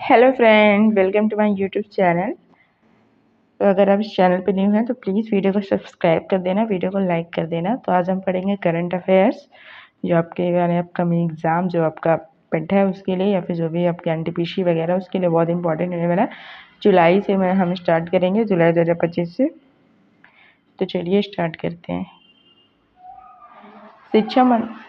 Hello friend, welcome to my YouTube channel. तो अगर आप इस चैनल पे न्यू हैं तो प्लीज़ वीडियो को सब्सक्राइब कर देना, वीडियो को लाइक कर देना। तो आज हम पढ़ेंगे करंट अफेयर्स, जो आपके यानी अपकमिंग एग्ज़ाम जो आपका पेट है उसके लिए, या फिर जो भी आपके एनटीपीसी वगैरह उसके लिए बहुत इंपॉर्टेंट होने वाला है। जुलाई से हम स्टार्ट करेंगे, जुलाई 2025 से। तो चलिए स्टार्ट करते हैं। शिक्षा मंत्री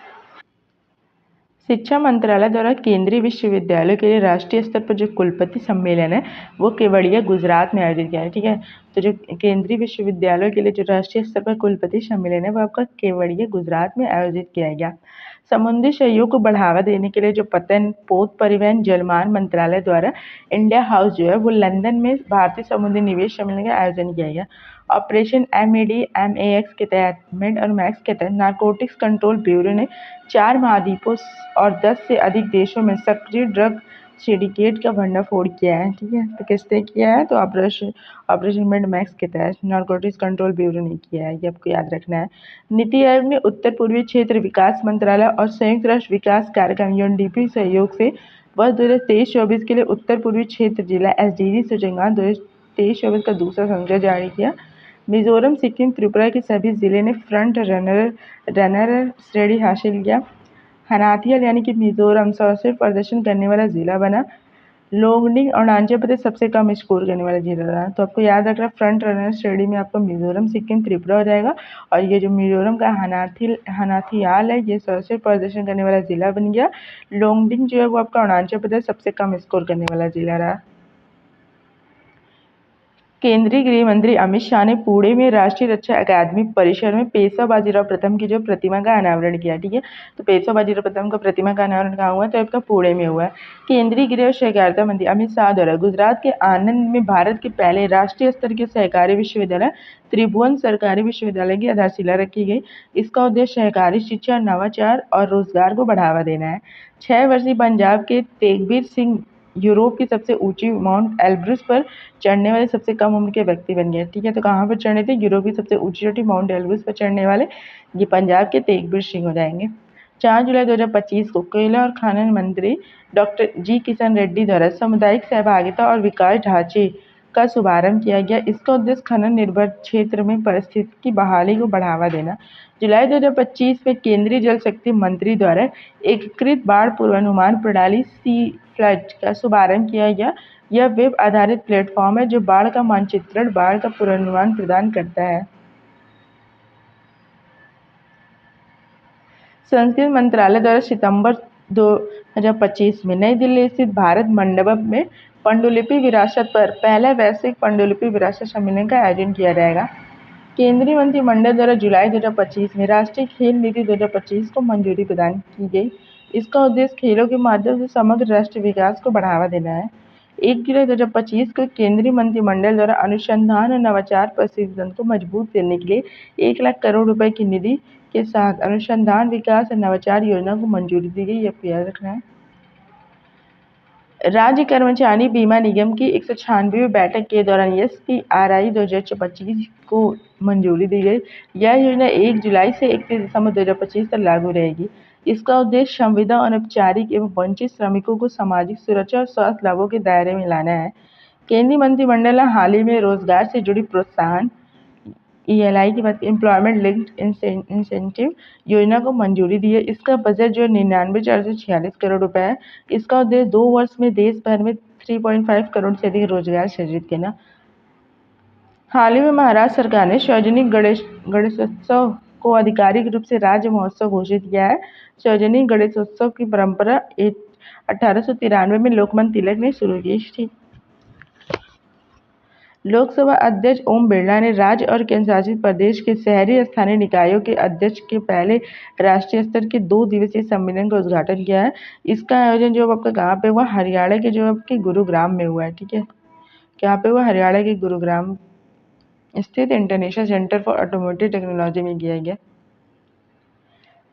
शिक्षा मंत्रालय द्वारा केंद्रीय विश्वविद्यालयों के लिए राष्ट्रीय स्तर पर जो कुलपति सम्मेलन है वो केवड़िया गुजरात में आयोजित किया है। ठीक है, तो जो केंद्रीय विश्वविद्यालयों के लिए जो राष्ट्रीय स्तर पर कुलपति सम्मेलन है वो आपका केवड़िया गुजरात में आयोजित किया गया। समुद्री सहयोग को बढ़ावा देने के लिए जो पतन पोत परिवहन जलमार्ग मंत्रालय द्वारा इंडिया हाउस जो है वो लंदन में भारतीय समुद्री निवेश सम्मेलन का आयोजन किया गया। ऑपरेशन MEDMAX के तहत मिड और मैक्स के तहत नारकोटिक्स कंट्रोल ब्यूरो ने 4 महाद्वीपों और 10 से अधिक देशों में सक्रिय ड्रग सिंडिकेट का भंडाफोड़ किया है। ठीक है, तो किसने किया है? तो ऑपरेशन मिड मैक्स के तहत नारकोटिक्स कंट्रोल ब्यूरो ने किया है, ये आपको याद रखना है। नीति आयोग ने उत्तर पूर्वी क्षेत्र विकास मंत्रालय और संयुक्त राष्ट्र विकास कार्यक्रम UNDP सहयोग से वर्ष 2023-24 के लिए उत्तर पूर्वी क्षेत्र जिला SDG सूचकांक 2023-24 का दूसरा संग्रह जारी किया। मिजोरम, सिक्किम, त्रिपुरा के सभी जिले ने फ्रंट रनर श्रेणी हासिल किया। हनाथियल यानी कि मिजोरम सर्वश्रेष्ठ प्रदर्शन करने वाला जिला बना। लोंगडिंग अरुणाचल प्रदेश सबसे कम स्कोर करने वाला जिला रहा। तो आपको याद रखना, फ्रंट रनर श्रेणी में आपका मिजोरम, सिक्किम, त्रिपुरा हो जाएगा। और ये जो मिजोरम का हनाथियाल है ये सर्वश्रेष्ठ प्रदर्शन करने वाला जिला बन गया। लोंगडिंग जो है वो आपका अरुणाचल प्रदेश सबसे कम स्कोर करने वाला जिला रहा। केंद्रीय गृह मंत्री अमित शाह ने पुणे में राष्ट्रीय रक्षा अकादमी परिसर में पेशवा बाजीराव प्रथम की जो प्रतिमा का अनावरण किया। ठीक है, तो पेशवा बाजीराव प्रथम का प्रतिमा का अनावरण कहाँ हुआ? तो आपका पुणे में हुआ है। केंद्रीय गृह और सहकारिता मंत्री अमित शाह द्वारा गुजरात के आनंद में भारत के पहले राष्ट्रीय स्तर के सहकारी विश्वविद्यालय त्रिभुवन सरकारी विश्वविद्यालय की आधारशिला रखी गई। इसका उद्देश्य सहकारी शिक्षा, नवाचार और रोजगार को बढ़ावा देना है। 6 वर्षीय पंजाब के तेगबीर सिंह यूरोप की सबसे ऊंची माउंट एल्ब्रुस पर चढ़ने वाले सबसे कम उम्र के व्यक्ति बन गए। ठीक है, तो कहाँ पर चढ़ने थे? यूरोप की सबसे ऊंची चोटी माउंट एल्ब्रुस पर चढ़ने वाले ये पंजाब के तेगबीर सिंह हो जाएंगे। 4 जुलाई 2025 को कोयला और खनन मंत्री डॉक्टर जी किशन रेड्डी द्वारा सामुदायिक सहभागिता और विकास ढांचे का शुभारंभ किया गया। इसका उद्देश्य खनन निर्भर क्षेत्र में पारिस्थितिकी बहाली को बढ़ावा देना। जुलाई 2025 में केंद्रीय जल शक्ति मंत्री द्वारा एकीकृत बाढ़ पूर्वानुमान प्रणाली सी फ्लड का शुभारंभ किया गया। यह वेब आधारित प्लेटफॉर्म है जो बाढ़ का मानचित्रण, बाढ़ का पूर्वानुमान प्रदान करता है। संस्कृति मंत्रालय द्वारा सितंबर 2025 में नई दिल्ली स्थित भारत मंडपम में पांडुलिपि विरासत पर पहला वैश्विक पांडुलिपि विरासत सम्मेलन का आयोजन किया जाएगा। केंद्रीय मंत्रिमंडल द्वारा जुलाई 2025 में राष्ट्रीय खेल नीति 2025 को मंजूरी प्रदान की गई। इसका उद्देश्य खेलों के माध्यम से समग्र राष्ट्रीय विकास को बढ़ावा देना है। 1 जुलाई 2025 को केंद्रीय मंत्रिमंडल द्वारा अनुसंधान और नवाचार परिस्थिति को मजबूत करने के लिए 1 लाख करोड़ रुपए की निधि के साथ अनुसंधान, विकास और नवाचार योजना को मंजूरी दी गई। यह याद रखना है। राज्य कर्मचारी बीमा निगम की 196वीं बैठक के दौरान SPRI 2025 को मंजूरी दी गई। यह योजना 1 जुलाई से 31 दिसंबर 2025 तक लागू रहेगी। इसका उद्देश्य संविदा, अनौपचारिक एवं वंचित श्रमिकों को सामाजिक सुरक्षा और स्वास्थ्य लाभों के दायरे में लाना है। केंद्रीय मंत्रिमंडल ने हाल ही में रोजगार से जुड़ी प्रोत्साहन ELI के बाद एम्प्लॉयमेंट लिंक्ड इंसेंटिव योजना को मंजूरी दी है। इसका बजट जो 99,446 करोड़ रुपए है। इसका उद्देश्य 2 वर्ष में देश भर में 3.5 करोड़ से अधिक रोजगार सृजित करना। हाल ही में महाराष्ट्र सरकार ने सार्वजनिक गणेशोत्सव को आधिकारिक रूप से राज्य महोत्सव घोषित किया है। सार्वजनिक गणेशोत्सव की परंपरा 1893 में लोकमान्य तिलक ने शुरू की थी। लोकसभा अध्यक्ष ओम बिरला ने राज्य और केंद्रशासित प्रदेश के शहरी स्थानीय निकायों के अध्यक्ष के पहले राष्ट्रीय स्तर के 2 दिवसीय सम्मेलन का उद्घाटन किया है। इसका आयोजन जो आपका कहाँ पे हुआ? हरियाणा के जो आपके गुरुग्राम में हुआ है। ठीक है, क्या पे हुआ? हरियाणा के गुरुग्राम स्थित international centre for automotive technology में किया गया।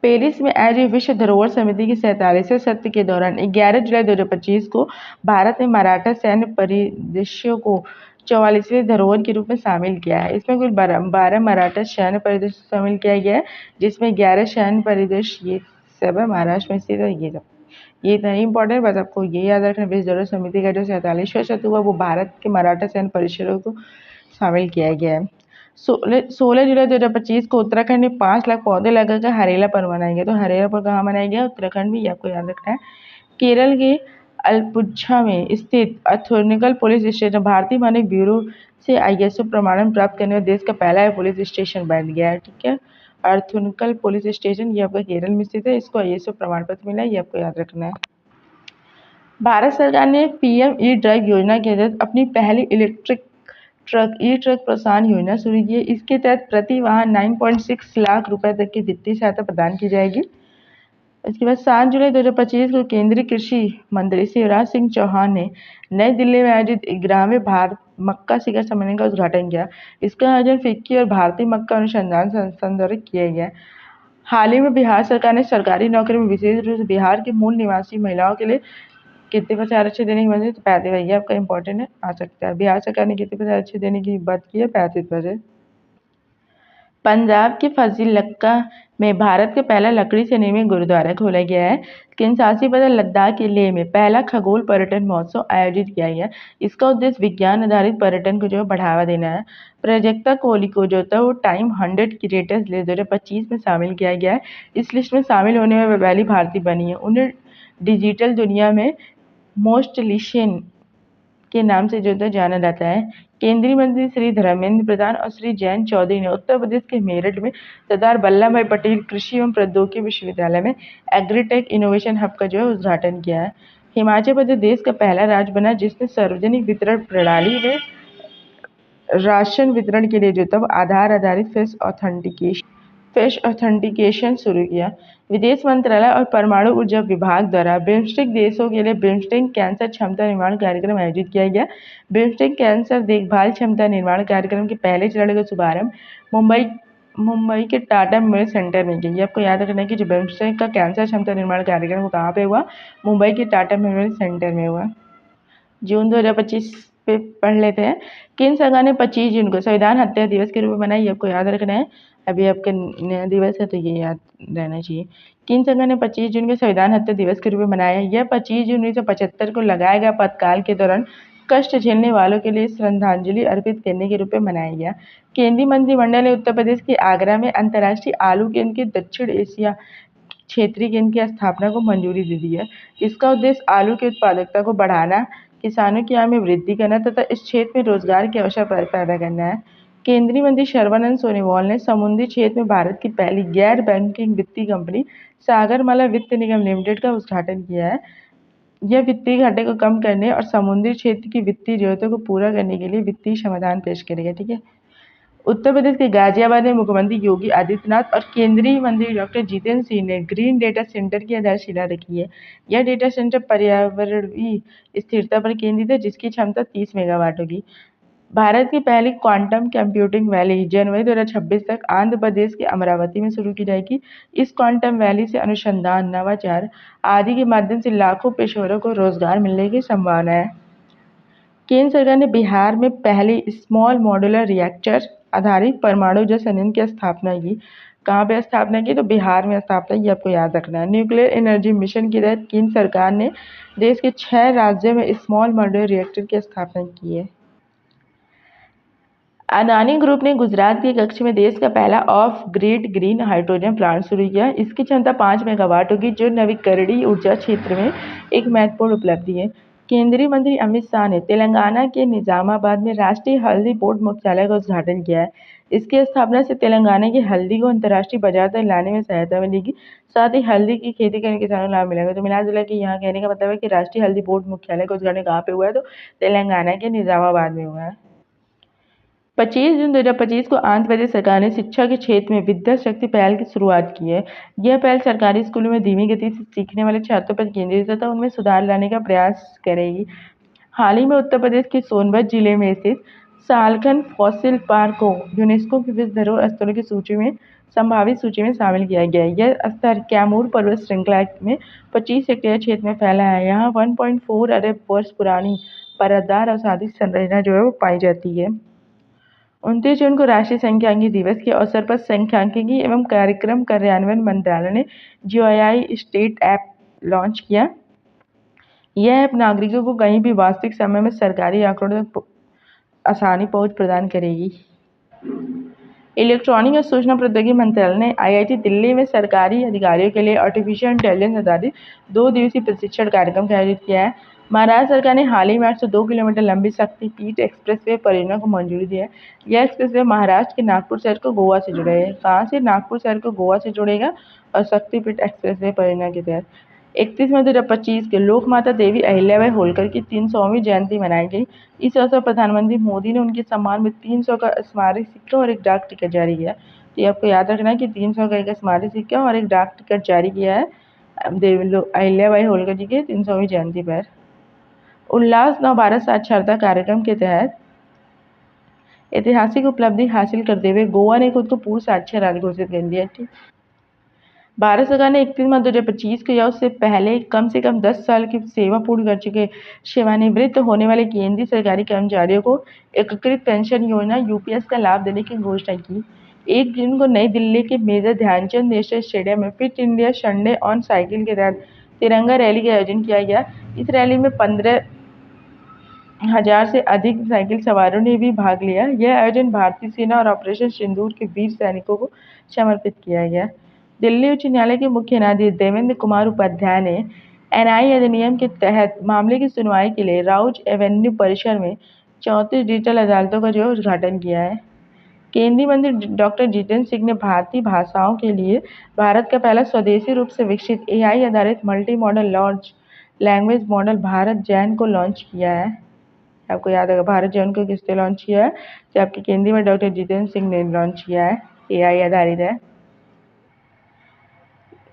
पेरिस में आयोजित विश्व धरोहर समिति के 47वें सत्र के दौरान 11 जुलाई 2025 को भारत ने मराठा सैन्य परिदृश्यों को 44वें धरोहर के रूप में शामिल किया है। इसमें कुल 12 मराठा सैन्य परिदृश्य शामिल किया गया है, जिसमें 11 सैन्य परिदृश्य ये सब है महाराष्ट्र में स्थित है। ये सब ये इतना ही इंपॉर्टेंट, बस आपको ये याद रखना। विश्व धरोहर समिति का जो 47वां सत्र हुआ वो भारत के मराठा सैन्य परिषदों को शामिल किया गया है। 16 जुलाई 2025 को उत्तराखंड में 5 लाख पौधे लगाकर हरेला पर्व मनाया गया। तो हरेला पर्व कहाँ मनाया गया? उत्तराखंड में, ये आपको याद रखना है। केरल के अलपुझा में स्थित अथुर्निकल पुलिस स्टेशन भारतीय मानक ब्यूरो से ISO प्रमाणन प्राप्त करने वाला देश का पहला पुलिस स्टेशन बन गया है। ठीक है, अर्थुनकल पुलिस स्टेशन ये आपका केरल में स्थित है, इसको ISO प्रमाण पत्र मिला है, ये आपको याद रखना है। भारत सरकार ने PM ई-ड्राइव योजना के तहत अपनी पहली इलेक्ट्रिक ट्रक ई-ट्रक प्रोत्साहन योजना शुरू की है। इसके तहत प्रति वाहन 9.6 लाख रुपए तक की वित्तीय सहायता प्रदान की जाएगी। इसके बाद 7 जुलाई 2025 को केंद्रीय कृषि मंत्री शिवराज सिंह चौहान ने नई दिल्ली में आयोजित 11वें भारत मक्का शिखर सम्मेलन का उद्घाटन किया। इसका आयोजन फिक्की और भारतीय मक्का अनुसंधान संस्थान द्वारा किया गया। हाल ही में बिहार सरकार ने सरकारी नौकरी में विशेष रूप से बिहार के मूल निवासी महिलाओं के लिए कितने % आरक्षण देने की बात है? तो 35%। ये आपका इंपॉर्टेंट है, आ सकता है। बिहार सरकार ने कितने % आरक्षण देने की बात की है? 35%। पंजाब के फजीलक्का में भारत का पहला लकड़ी से निर्मित गुरुद्वारा खोला गया है। किन्सासी बदल लद्दाख के लेह में पहला खगोल पर्यटन महोत्सव आयोजित किया गया। इसका उद्देश्य विज्ञान आधारित पर्यटन को जो बढ़ावा देना है। प्राजक्ता कोहली को जो था वो टाइम 100 क्रिएटर्स लिस्ट 2025 में शामिल किया गया है। इस लिस्ट में शामिल होने में पहली भारतीय बनी है। उन्हें डिजिटल दुनिया में मोस्ट लिशन के नाम से जो जाना जाता है। केंद्रीय मंत्री श्री धर्मेंद्र प्रधान और श्री जयंत चौधरी ने उत्तर प्रदेश के मेरठ में सरदार वल्लभ भाई पटेल कृषि एवं प्रौद्योगिकी विश्वविद्यालय में एग्रीटेक इनोवेशन हब का जो है उद्घाटन किया है। हिमाचल प्रदेश देश का पहला राज्य बना जिसने सार्वजनिक वितरण प्रणाली में राशन वितरण के लिए जो था आधार आधारित फेस ऑथेंटिकेशन शुरू किया। विदेश मंत्रालय और परमाणु ऊर्जा विभाग द्वारा बिम्स्टेक देशों के लिए बिम्स्टेक कैंसर क्षमता निर्माण कार्यक्रम आयोजित किया गया। बिम्स्टेक कैंसर देखभाल क्षमता निर्माण कार्यक्रम के पहले चरण का शुभारंभ मुंबई के टाटा मेमोरियल सेंटर में किया। ये आपको याद रखना है कि जो बिम्स्टेक का कैंसर क्षमता निर्माण कार्यक्रम कहाँ पे हुआ? मुंबई के टाटा मेमोरियल सेंटर में हुआ। जून 2025 पे पढ़ लेते हैं। केंद्र सरकार ने 25 जून को संविधान हत्या दिवस के रूप में मनाई। ये आपको याद रखना है। अभी आपका नया दिवस है तो ये याद रहना चाहिए। केंद्र सरकार ने 25 जून को संविधान हत्या दिवस के रूप में मनाया है। यह 25 जून 1975 को लगाया गया आपातकाल के दौरान कष्ट झेलने वालों के लिए श्रद्धांजलि अर्पित करने के रूप में मनाया गया। केंद्रीय मंत्रिमंडल ने उत्तर प्रदेश के आगरा में अंतर्राष्ट्रीय आलू केंद्र के दक्षिण एशिया क्षेत्रीय केंद्र की स्थापना को मंजूरी दे दी है। इसका उद्देश्य आलू की उत्पादकता को बढ़ाना, किसानों की आय में वृद्धि करना तथा इस क्षेत्र में रोजगार के अवसर पैदा करना है। केंद्रीय मंत्री सर्बानंद सोनोवाल ने समुद्री क्षेत्र में भारत की पहली गैर बैंकिंग वित्तीय कंपनी सागरमाला वित्त निगम लिमिटेड का उद्घाटन किया है। यह वित्तीय घाटे को कम करने और समुद्री क्षेत्र की वित्तीय जरूरतों को पूरा करने के लिए वित्तीय समाधान पेश करेगा। ठीक है। उत्तर प्रदेश के गाजियाबाद में मुख्यमंत्री योगी आदित्यनाथ और केंद्रीय मंत्री डॉक्टर जितेंद्र सिंह ने ग्रीन डेटा सेंटर की आधारशिला रखी है। यह डेटा सेंटर पर्यावरणीय स्थिरता पर केंद्रित है जिसकी क्षमता 30 मेगावाट होगी। भारत की पहली क्वांटम कंप्यूटिंग वैली जनवरी 2026 तक आंध्र प्रदेश के अमरावती में शुरू की जाएगी। इस क्वांटम वैली से अनुसंधान, नवाचार आदि के माध्यम से लाखों पेशेवरों को रोजगार मिलने की संभावना है। केंद्र सरकार ने बिहार में पहली स्मॉल मॉड्यूलर रिएक्टर आधारित परमाणु ऊर्जा संयंत्र की स्थापना की। कहाँ पे स्थापना की? तो बिहार में स्थापना, ये आपको याद रखना है। न्यूक्लियर एनर्जी मिशन के तहत केंद्र सरकार ने देश के 6 राज्यों में स्मॉल मॉड्यूलर रिएक्टर की स्थापना की है। अदानी ग्रुप ने गुजरात के कच्छ में देश का पहला of grid green hydrogen plant शुरू किया। इसकी क्षमता 5 मेगावाट होगी जो नवीकरणीय ऊर्जा क्षेत्र में एक महत्वपूर्ण उपलब्धि है। केंद्रीय मंत्री अमित शाह ने तेलंगाना के निजामाबाद में राष्ट्रीय हल्दी बोर्ड मुख्यालय का उद्घाटन किया है। इसकी स्थापना से तेलंगाना की हल्दी को अंतर्राष्ट्रीय बाजार तक लाने में सहायता मिलेगी। साथ ही हल्दी की खेती करने किसानों को लाभ मिलेगा। तो मिला जुला के यहाँ कहने का मतलब है कि राष्ट्रीय हल्दी बोर्ड मुख्यालय का उद्घाटन कहाँ पे हुआ है? तो तेलंगाना के निजामाबाद में हुआ है। 25 जून 2025 को आंध्र प्रदेश सरकार ने शिक्षा के क्षेत्र में विद्या शक्ति पहल की शुरुआत की है। यह पहल सरकारी स्कूलों में धीमी गति से सीखने वाले छात्रों पर केंद्रित तथा उनमें सुधार लाने का प्रयास करेगी। हाल ही में उत्तर प्रदेश के सोनभद्र जिले में स्थित सालखन फॉसिल पार्क को यूनेस्को की विश्व धरोहर स्थलों की सूची में संभावित सूची में शामिल किया गया है। यह स्थल कैमूर पर्वत श्रृंखला में 25 हेक्टेयर क्षेत्र में फैला है। यहाँ 1.4 अरब वर्ष पुरानी परतदार औषधि संरचना जो है वो पाई जाती है। 29 जून को राष्ट्रीय सांख्यिकी दिवस के अवसर पर सांख्यिकी एवं कार्यक्रम कार्यान्वयन मंत्रालय ने GeoAI स्टेट ऐप लॉन्च किया। यह ऐप नागरिकों को कहीं भी वास्तविक समय में सरकारी आंकड़ों तक आसानी पहुंच प्रदान करेगी। इलेक्ट्रॉनिक और सूचना प्रौद्योगिकी मंत्रालय ने आईआईटी दिल्ली में सरकारी अधिकारियों के लिए आर्टिफिशियल इंटेलिजेंस आधारित 2 दिवसीय प्रशिक्षण कार्यक्रम का आयोजित किया है। महाराष्ट्र सरकार ने हाल ही में 802 किलोमीटर लंबी शक्तिपीठ एक्सप्रेसवे परियोजना को मंजूरी दी है। यह एक्सप्रेसवे महाराष्ट्र के नागपुर शहर को गोवा से जुड़ेगा। कहाँ से? नागपुर शहर को गोवा से जोड़ेगा और शक्तिपीठ एक्सप्रेसवे परियोजना के तहत 31 मई 2025 के लोकमाता देवी अहिल्याबाई होलकर की 300वीं जयंती मनाई गई। इस अवसर पर प्रधानमंत्री मोदी ने उनके सम्मान में 300 का स्मारक सिक्का और एक डाक टिकट जारी किया। तो ये आपको याद रखना है कि 300 का एक स्मारक सिक्का और एक डाक टिकट जारी किया है अहिल्याबाई होलकर जी के 300वीं जयंती पर। उल्लास नव भारत साक्षरता कार्यक्रम के तहत ऐतिहासिक उपलब्धि हासिल करते हुए गोवा ने खुद को पूर्ण साक्षर राज्य घोषित कर दिया। ठीक, भारत सरकार ने 31 मार्च 2025 को या उससे पहले कम से कम 10 साल की सेवा पूर्ण कर चुके सेवानिवृत्त होने वाले केंद्रीय सरकारी कर्मचारियों को एकीकृत पेंशन योजना यूपीएस का लाभ देने की घोषणा की। 1 जून को नई दिल्ली के मेजर ध्यानचंद नेशनल स्टेडियम में fit India Sunday on cycle के तहत तिरंगा रैली का आयोजन किया गया। इस रैली में 15,000 से अधिक साइकिल सवारों ने भी भाग लिया। यह आयोजन भारतीय सेना और ऑपरेशन सिंदूर के वीर सैनिकों को समर्पित किया गया। दिल्ली उच्च न्यायालय के मुख्य न्यायाधीश देवेंद्र कुमार उपाध्याय ने एनआई अधिनियम के तहत मामले की सुनवाई के लिए राउज एवेन्यू परिसर में 34 डिजिटल अदालतों का उद्घाटन किया है। केंद्रीय मंत्री डॉक्टर जितेंद्र सिंह ने भारतीय भाषाओं के लिए भारत का पहला स्वदेशी रूप से विकसित एआई आधारित multi modal launch language model Bharat Jain को लॉन्च किया है। आपको याद होगा भारत जैन को किसने लॉन्च किया है? जो आपके केंद्रीय मंत्री डॉक्टर जितेंद्र सिंह ने लॉन्च किया है। एआई आधारित है।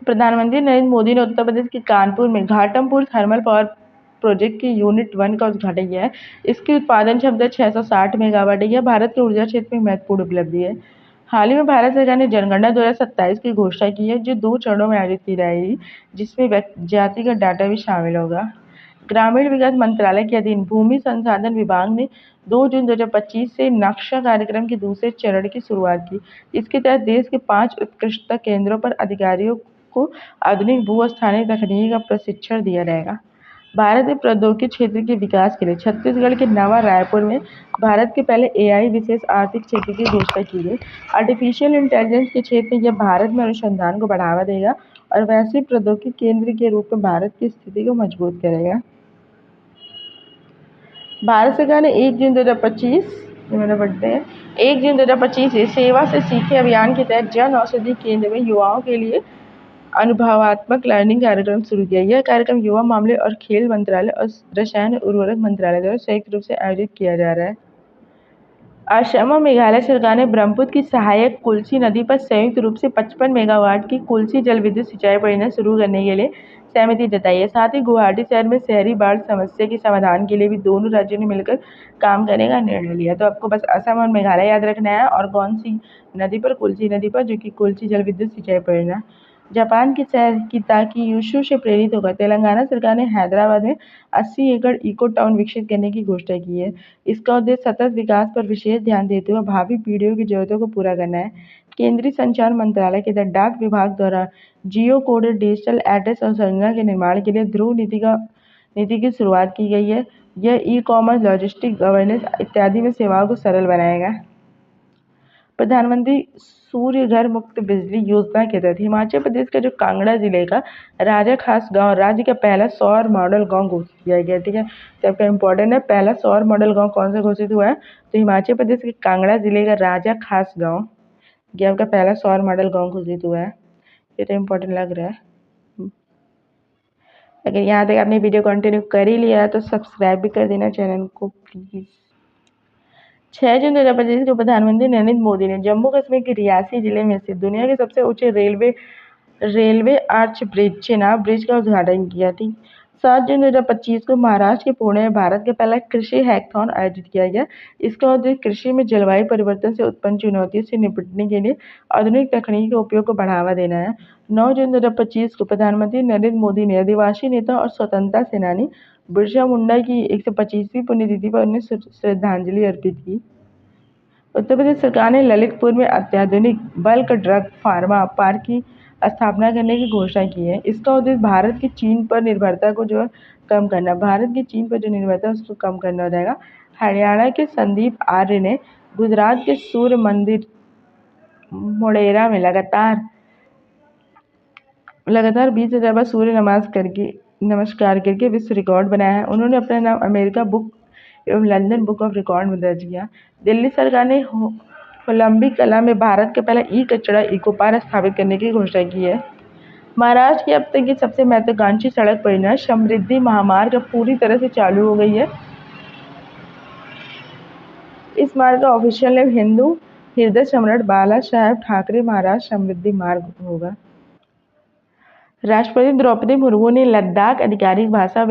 प्रधानमंत्री नरेंद्र मोदी ने उत्तर प्रदेश के कानपुर में घाटमपुर थर्मल पावर प्रोजेक्ट की यूनिट 1 का उद्घाटन किया है। इसकी उत्पादन क्षमता 660 मेगावाट है। यह भारत के ऊर्जा क्षेत्र में महत्वपूर्ण उपलब्धि है। हाल ही में भारत सरकार ने जनगणना 2027 की घोषणा की है, जो 2 चरणों में आयोजित की जाएगी, जिसमें जातिगत डाटा भी शामिल होगा। ग्रामीण विकास मंत्रालय के अधीन भूमि संसाधन विभाग ने 2 जून 2025 से नक्शा कार्यक्रम के दूसरे चरण की शुरुआत की। इसके तहत देश के 5 उत्कृष्टता केंद्रों पर अधिकारियों को आधुनिक भू-स्थानीय तकनीकी का प्रशिक्षण दिया जाएगा। भारत में प्रौद्योगिकी क्षेत्र के विकास के लिए छत्तीसगढ़ के नवा रायपुर में भारत के पहले एआई विशेष आर्थिक क्षेत्र की घोषणा की गई। आर्टिफिशियल इंटेलिजेंस के क्षेत्र में यह भारत में अनुसंधान को बढ़ावा देगा और वैश्विक प्रौद्योगिकी केंद्र के रूप में भारत की स्थिति को मजबूत करेगा। भारत सरकार ने 1 जून 2025 1 जून 2025 से सेवा से सीखे अभियान के तहत जन औषधि केंद्र में युवाओं के लिए अनुभवात्मक लर्निंग कार्यक्रम शुरू किया। यह कार्यक्रम युवा मामले और खेल मंत्रालय और रसायन उर्वरक मंत्रालय द्वारा संयुक्त रूप से आयोजित किया जा रहा है। असम और मेघालय सरकार ने ब्रह्मपुत्र की सहायक कुल्सी नदी पर संयुक्त रूप से 55 मेगावाट की कुल्सी जल विद्युत सिंचाई परियोजना शुरू करने के लिए सहमति जताई है। साथ ही गुवाहाटी शहर में शहरी बाढ़ समस्या के समाधान के लिए भी दोनों राज्यों ने मिलकर काम करने का निर्णय लिया। तो आपको बस असम और मेघालय याद रखना है। और कौन सी नदी पर? कुल्सी नदी पर, जो कि कुल्सी जल विद्युत सिंचाई परियोजना। जापान के शहर किताक्युशु से प्रेरित होकर तेलंगाना सरकार ने हैदराबाद में 80 एकड़ इको टाउन विकसित करने की घोषणा की है। इसका उद्देश्य सतत विकास पर विशेष ध्यान देते हुए भावी पीढ़ियों की जरूरतों को पूरा करना है। केंद्रीय संचार मंत्रालय के तहत डाक विभाग द्वारा जियो कोडेड डिजिटल एड्रेस अवसंरचना के निर्माण के लिए ध्रुव नीति की शुरुआत की गई है। यह ई-कॉमर्स, लॉजिस्टिक, गवर्नेंस इत्यादि में सेवाओं को सरल बनाएगा। प्रधानमंत्री सूर्य घर मुक्त बिजली योजना के तहत हिमाचल प्रदेश का जो कांगड़ा जिले का राजा खास गांव राज्य का पहला सौर मॉडल गांव घोषित किया गया। ठीक है, तो आपका इंपॉर्टेंट है, पहला सौर मॉडल गांव कौन सा घोषित हुआ है? तो हिमाचल प्रदेश के कांगड़ा जिले का राजा खास गाँव, ये आपका पहला सौर मॉडल गाँव घोषित हुआ है। ये तो इम्पोर्टेंट लग रहा है। अगर यहाँ तक आपने वीडियो कंटिन्यू कर ही लिया है तो सब्सक्राइब भी कर देना चैनल को प्लीज़। 6 जून 2025 को प्रधानमंत्री नरेंद्र मोदी ने जम्मू कश्मीर के रियासी जिले में से दुनिया के सबसे ऊंचे railway arch bridge Chenab bridge का उद्घाटन किया। थी 7 जून 2025 को महाराष्ट्र के पुणे में भारत का पहला कृषि हैकाथॉन आयोजित किया गया। इसका उद्देश्य कृषि में जलवायु परिवर्तन से उत्पन्न चुनौतियों से निपटने के लिए आधुनिक तकनीक के उपयोग को बढ़ावा देना है। 9 जून 2025 को प्रधानमंत्री नरेंद्र मोदी ने आदिवासी नेता और स्वतंत्रता सेनानी बिरसा मुंडा की 125वीं पुण्यतिथि पर उन्हें श्रद्धांजलि अर्पित की। उत्तर प्रदेश सरकार ने ललितपुर में अत्याधुनिक बल्क ड्रग फार्मा पार्क की स्थापना करने की घोषणा की है। इसका उद्देश्य भारत की चीन पर निर्भरता को कम करना, भारत की चीन पर जो निर्भरता है उसको कम करना हो जाएगा। हरियाणा के संदीप आर्य ने गुजरात के सूर्य मंदिर मोढेरा में लगातार 20,000 बार सूर्य नमस्कार करके विश्व रिकॉर्ड बनाया है। उन्होंने अपना नाम अमेरिका बुक एवं लंदन बुक ऑफ रिकॉर्ड में दर्ज किया। दिल्ली सरकार ने होलंबी कला में भारत का पहला ई कचरा इको पार्क स्थापित करने की घोषणा की है। महाराष्ट्र की अब तक की सबसे महत्वाकांक्षी सड़क परियोजना समृद्धि महामार्ग अब पूरी तरह से चालू हो गई है। इस मार्ग का ऑफिशियल नेम हिंदू हृदय सम्राट बाला साहेब ठाकरे महाराष्ट्र समृद्धि मार्ग होगा। राष्ट्रपति द्रौपदी मुर्मू ने लद्दाख आधिकारिक भाषा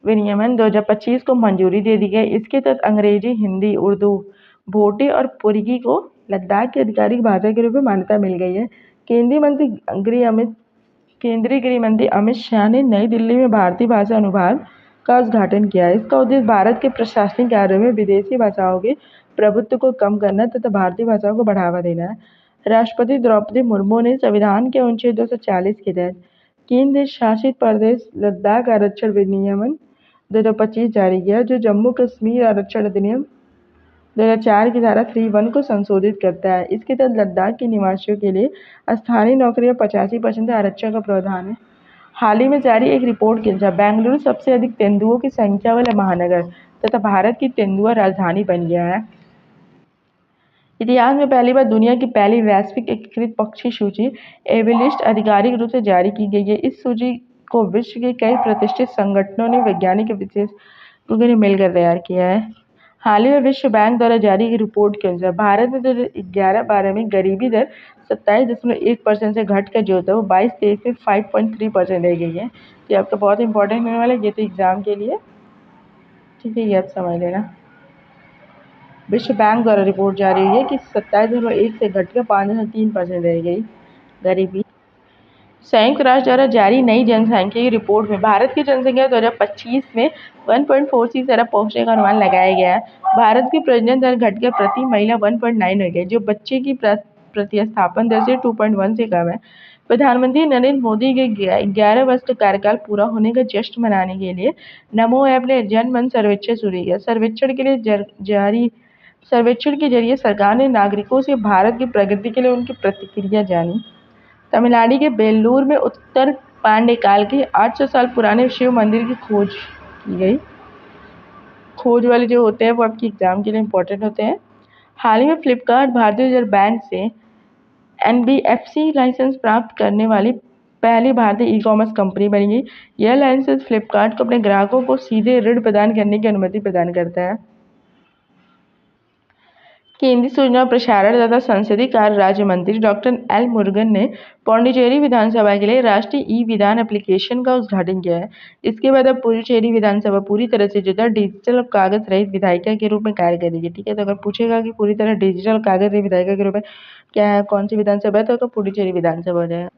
विनियमन 2025 को मंजूरी दे दी है। इसके तहत अंग्रेजी, हिंदी, उर्दू, भोटी और पुर्गी को लद्दाख की आधिकारिक भाषा के रूप में मान्यता मिल गई है। केंद्रीय गृह मंत्री अमित शाह ने नई दिल्ली में भारतीय भाषा अनुभाग का उद्घाटन किया है। इसका उद्देश्य भारत के प्रशासनिक कार्यों में विदेशी भाषाओं के प्रभुत्व को कम करना तथा भारतीय भाषाओं को बढ़ावा देना है। राष्ट्रपति द्रौपदी मुर्मू ने संविधान के अनुच्छेद 240 के तहत केंद्र शासित प्रदेश लद्दाख आरक्षण विनियमन 2025 जारी किया, जो जम्मू कश्मीर आरक्षण अधिनियम 2004 की धारा 3(1) को संशोधित करता है। इसके तहत लद्दाख के निवासियों के लिए स्थानीय नौकरियों 85% आरक्षण का प्रावधान है। हाल ही में जारी एक रिपोर्ट के अनुसार बेंगलुरु सबसे अधिक तेंदुओं की संख्या वाला महानगर तथा भारत की तेंदुआ राजधानी बन गया है। इतिहास में पहली बार दुनिया की पहली वैश्विक एकीकृत पक्षी सूची एविलिस्ट आधिकारिक रूप से जारी की गई है। इस सूची को विश्व के कई प्रतिष्ठित संगठनों ने वैज्ञानिक विशेषज्ञों ने मिलकर तैयार किया है। हाल ही में विश्व बैंक द्वारा जारी एक रिपोर्ट के अनुसार भारत में 2011-12 में गरीबी दर 27.1% से घटकर जो था वो 22-23 में 5.3% रह गई है। ये आपका बहुत इंपॉर्टेंट होने वाला है, ये तो एग्जाम के लिए, ठीक है, ये आप समझ लेना। विश्व बैंक द्वारा रिपोर्ट जारी हुई है कि 27.1 से घटकर 5.3% रह गई गरीबी। संयुक्त राष्ट्र द्वारा जारी नई जनसंख्या की रिपोर्ट में भारत की जनसंख्या 2025 में 1.46 अरब पहुंचने का अनुमान लगाया गया है। भारत की प्रजनन दर घटकर प्रति महिला 1.9 हो गई, जो बच्चे की प्रतिस्थापन दर से 2.1 से कम है। प्रधानमंत्री नरेंद्र मोदी के 11 वर्ष का कार्यकाल पूरा होने का जश्न मनाने के लिए नमो ऐप ने जनमन सर्वेक्षण शुरू किया। सर्वेक्षण के जरिए सरकार ने नागरिकों से भारत की प्रगति के लिए उनकी प्रतिक्रिया जानी। तमिलनाडु के बेल्लूर में उत्तर पांड्यकाल के 800 साल पुराने शिव मंदिर की खोज की गई। खोज वाले जो होते हैं वो आपके एग्जाम के लिए इंपॉर्टेंट होते हैं। हाल ही में फ्लिपकार्ट भारतीय रिजर्व बैंक से NBFC लाइसेंस प्राप्त करने वाली पहली भारतीय ई-कॉमर्स कंपनी बनी गई। यह लाइसेंस फ्लिपकार्ट को अपने ग्राहकों को सीधे ऋण प्रदान करने की अनुमति प्रदान करता है। केंद्रीय सूचना और प्रसारण तथा संसदीय कार्य राज्य मंत्री डॉक्टर एल मुरुगन ने पौंडीचेरी विधानसभा के लिए राष्ट्रीय ई-विधान एप्लीकेशन का उद्घाटन किया है। इसके बाद अब पुडुचेरी विधानसभा पूरी तरह से जुदा डिजिटल और कागज रहित विधायिका के रूप में कार्य करेगी। ठीक है, तो अगर पूछेगा कि पूरी तरह डिजिटल और कागज रहित विधायिका के रूप में क्या है, कौन सी विधानसभा है, तो पुडुचेरी विधानसभा हो जाएगा।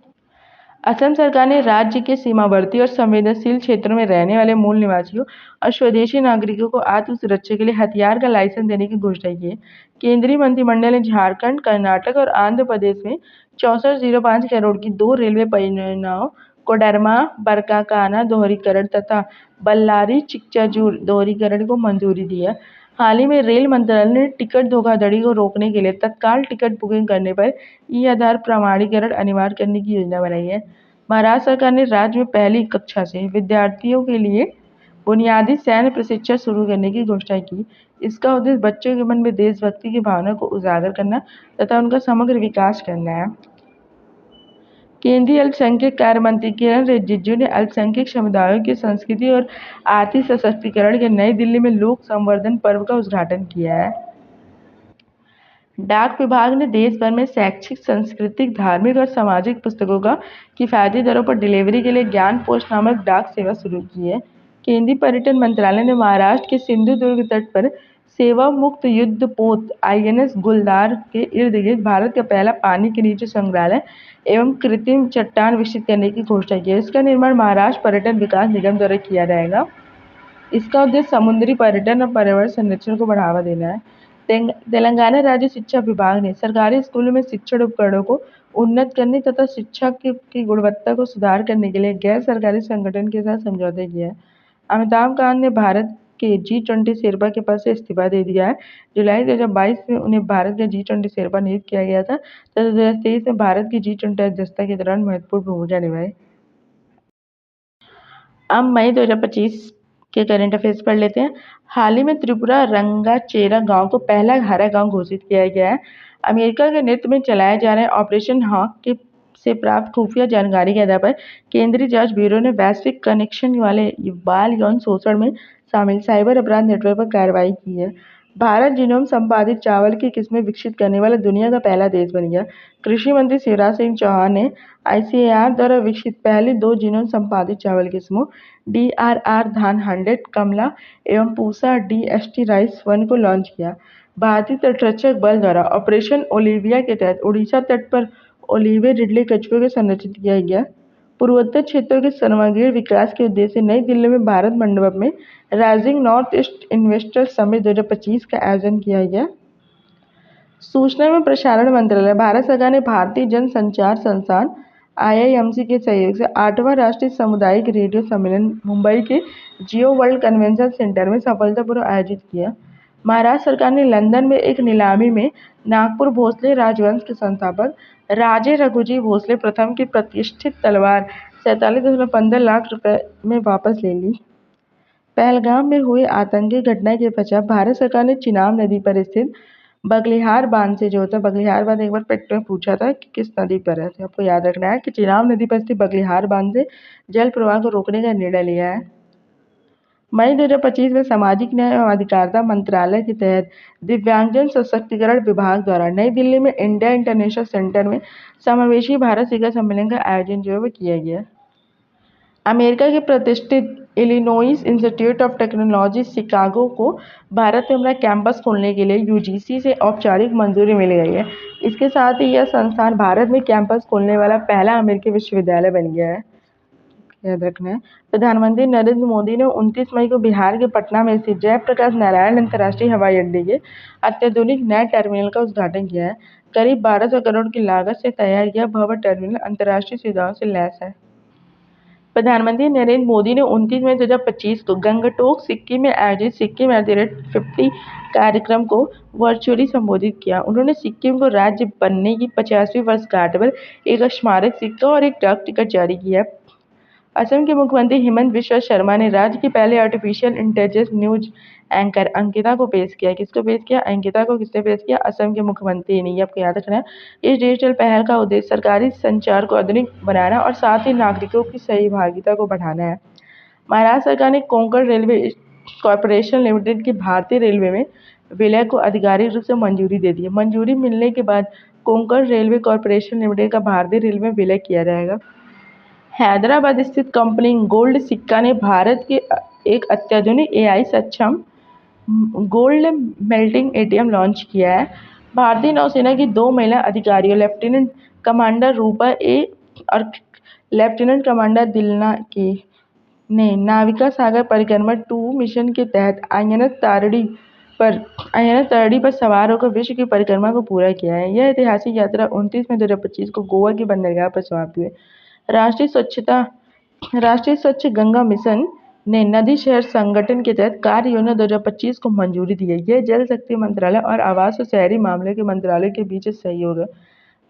असम सरकार ने राज्य के सीमावर्ती और संवेदनशील क्षेत्रों में रहने वाले मूल निवासियों और स्वदेशी नागरिकों को आत्मसुरक्षा के लिए हथियार का लाइसेंस देने की घोषणा की है। केंद्रीय मंत्रिमंडल ने झारखंड, कर्नाटक और आंध्र प्रदेश में 6405 करोड़ की 2 रेलवे परियोजनाओं कोडरमा बरकाकाना दोहरीकरण तथा बल्लारी चिक्काजूर दोहरीकरण को मंजूरी दी है। हाल ही में रेल मंत्रालय ने टिकट धोखाधड़ी को रोकने के लिए तत्काल टिकट बुकिंग करने पर ई-आधार प्रमाणीकरण अनिवार्य करने की योजना बनाई है। महाराष्ट्र सरकार ने राज्य में पहली कक्षा से विद्यार्थियों के लिए बुनियादी सैन्य प्रशिक्षण शुरू करने की घोषणा की। इसका उद्देश्य बच्चों के मन में देशभक्ति की भावना को उजागर करना तथा उनका समग्र विकास करना है। केंद्रीय अल्पसंख्यक कार्य मंत्री किरण रिजिजू ने अल्पसंख्यक समुदायों की संस्कृति और आर्थिक सशक्तिकरण के नई दिल्ली में लोक संवर्धन पर्व का उद्घाटन किया है। डाक विभाग ने देश भर में शैक्षिक, सांस्कृतिक, धार्मिक और सामाजिक पुस्तकों का किफायती दरों पर डिलीवरी के लिए ज्ञान पोस्ट नामक डाक सेवा शुरू की है। केंद्रीय पर्यटन मंत्रालय ने महाराष्ट्र के सिंधुदुर्ग तट पर सेवा मुक्त युद्धपोत INS गुलदार के इर्द गिर्द भारत का पहला पानी के नीचे संग्रहालय एवं कृत्रिम चट्टान विकसित करने की घोषणा की है। इसका निर्माण महाराष्ट्र पर्यटन विकास निगम द्वारा किया जाएगा। इसका उद्देश्य समुद्री पर्यटन और पर्यावरण संरक्षण को बढ़ावा देना है। तेलंगाना राज्य शिक्षा विभाग ने सरकारी स्कूलों में शिक्षण उपकरणों को उन्नत करने तथा शिक्षा की गुणवत्ता को सुधार करने के लिए गैर सरकारी संगठन के साथ समझौता किया है। अमिताभ कांत ने भारत के G20 शेरपा के पद से इस्तीफा दे दिया है। जुलाई 2022 में उन्हें भारत का G20 शेरपा नियुक्त किया गया था तथा 2023 में भारत की G20 अध्यक्षता के दौरान महत्वपूर्ण भूमिका निभाई। अब मई 2025 के करंट अफेयर्स पढ़ लेते हैं। हाल ही में त्रिपुरा रंगाचेरा गांव को पहला हरा गांव घोषित किया गया है। अमेरिका के नेतृत्व में चलाए जा रहे ऑपरेशन हॉक के से प्राप्त खुफिया जानकारी के आधार पर केंद्रीय जांच ब्यूरो ने वैश्विक कनेक्शन वाले बाल यौन शोषण में शामिल साइबर अपराध नेटवर्क पर कार्रवाई की है। भारत जीनोम संपादित चावल की किस्में विकसित करने वाला दुनिया का पहला देश बन गया। कृषि मंत्री शिवराज सिंह चौहान ने ICAR द्वारा विकसित पहली 2 जीनोम संपादित चावल किस्मों DRR धान 100 कमला एवं पूसा DST राइस 1 को लॉन्च किया। भारतीय तटरक्षक बल द्वारा ऑपरेशन ओलिविया के तहत उड़ीसा तट पर ओलिवे रिडले कछुए को संरक्षित किया गया। पूर्वोत्तर क्षेत्रों के सर्वांगीण विकास के उद्देश्य से नई दिल्ली में भारत मंडपम में rising north east investor summit 2025 का आयोजन किया गया। सूचना एवं प्रसारण मंत्रालय भारत सरकार ने भारतीय जनसंचार संस्थान IIMC के सहयोग से 8वां राष्ट्रीय सामुदायिक रेडियो सम्मेलन मुंबई के जियो वर्ल्ड कन्वेंशन सेंटर में सफलतापूर्वक आयोजित किया। महाराष्ट्र सरकार ने लंदन में एक नीलामी में नागपुर भोसले राजवंश के संस्थापक राजे रघुजी भोसले प्रथम की प्रतिष्ठित तलवार 47.15 लाख रुपए में वापस ले ली। पहलगाम में हुई आतंकी घटना के पश्चात भारत सरकार ने चिनाब नदी पर स्थित बगलिहार बांध से जो था बगलिहार बांध एक बार पेट में पूछा था कि किस नदी पर है, तो आपको याद रखना है कि चिनाब नदी पर स्थित बगलिहार बांध से जल प्रवाह को रोकने का निर्णय लिया है। मई 2025 में सामाजिक न्याय एवं अधिकारिता मंत्रालय के तहत दिव्यांगजन सशक्तिकरण विभाग द्वारा नई दिल्ली में इंडिया इंटरनेशनल सेंटर में समावेशी भारत शिखर सम्मेलन का आयोजन जो है वो किया गया। अमेरिका के प्रतिष्ठित Illinois institute of technology Chicago को भारत में अपना कैंपस खोलने के लिए UGC से औपचारिक मंजूरी मिल गई है। इसके साथ ही यह संस्थान भारत में कैंपस खोलने वाला पहला अमेरिकी विश्वविद्यालय बन गया है। याद रखना है। प्रधानमंत्री नरेंद्र मोदी ने 29 मई को बिहार के पटना में स्थित जयप्रकाश नारायण अंतर्राष्ट्रीय हवाई अड्डे के अत्याधुनिक नए टर्मिनल का उद्घाटन किया है। करीब 1200 करोड़ की लागत से तैयार यह भव्य टर्मिनल अंतर्राष्ट्रीय सुविधाओं से लैस है। प्रधानमंत्री नरेंद्र मोदी ने 29 मई 2025 को गंगटोक सिक्किम में आयोजित सिक्किम @50 कार्यक्रम को वर्चुअली संबोधित किया। उन्होंने सिक्किम को राज्य बनने की 50वीं वर्षगांठ पर एक स्मारक सिक्का और एक डाक टिकट जारी किया। असम के मुख्यमंत्री हिमंत बिश्वा शर्मा ने राज्य की पहले artificial intelligence news anchor Ankita को पेश किया। किसको पेश किया? अंकिता को किसने पेश किया? असम के मुख्यमंत्री ने। ये आपको याद रखना है। इस डिजिटल पहल का उद्देश्य सरकारी संचार को आधुनिक बनाना और साथ ही नागरिकों की सहभागिता को बढ़ाना है। महाराष्ट्र सरकार ने कोंकण रेलवे कॉरपोरेशन लिमिटेड की भारतीय रेलवे में विलय को आधिकारिक रूप से मंजूरी दे दी है। मंजूरी मिलने के बाद कोंकण रेलवे कॉरपोरेशन लिमिटेड का भारतीय रेलवे में विलय किया जाएगा। हैदराबाद स्थित कंपनी गोल्ड सिक्का ने भारत के एक अत्याधुनिक AI सक्षम गोल्ड मेल्टिंग ATM लॉन्च किया है। भारतीय नौसेना की 2 महिला अधिकारियों लेफ्टिनेंट कमांडर रूपा A और लेफ्टिनेंट कमांडर दिलना K ने नाविका सागर परिक्रमा 2 मिशन के तहत INS तारड़ी पर सवार होकर विश्व की परिक्रमा को पूरा किया है। यह ऐतिहासिक यात्रा 29 मई 2025 को गोवा की बंदरगाह पर समाप्त हुई। राष्ट्रीय स्वच्छ गंगा मिशन ने नदी शहर संगठन के तहत कार्य योजना 2025 को मंजूरी दी है। यह जल शक्ति मंत्रालय और आवास और शहरी मामले के मंत्रालय के बीच सहयोग है।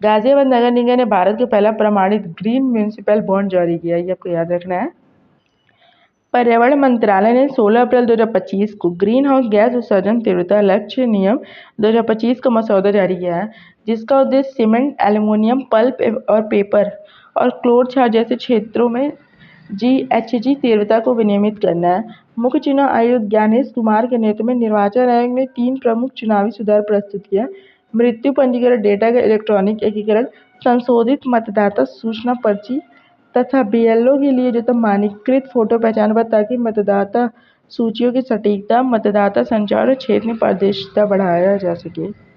गाजियाबाद नगर निगम ने भारत का पहला प्रमाणित ग्रीन म्युनिसिपल बॉन्ड जारी किया। ये आपको याद रखना है। पर्यावरण मंत्रालय ने 16 अप्रैल 2025 को ग्रीन हाउस गैस उत्सर्जन तीव्रता लक्ष्य नियम 2025 का मसौदा जारी किया है, जिसका उद्देश्य सीमेंट, एल्युमिनियम, पल्प और पेपर और क्लोर क्षार जैसे क्षेत्रों में GHG तीव्रता को विनियमित करना है। मुख्य चुनाव आयुक्त ज्ञानेश कुमार के नेतृत्व में निर्वाचन आयोग ने 3 प्रमुख चुनावी सुधार प्रस्तुत किया। मृत्यु पंजीकरण डेटा का इलेक्ट्रॉनिक एकीकरण, संशोधित मतदाता सूचना पर्ची तथा BLO के लिए जो मानकीकृत फोटो पहचान पत्र, ताकि मतदाता सूचियों की सटीकता, मतदाता संचार और क्षेत्र में पारदर्शिता बढ़ाया जा सके।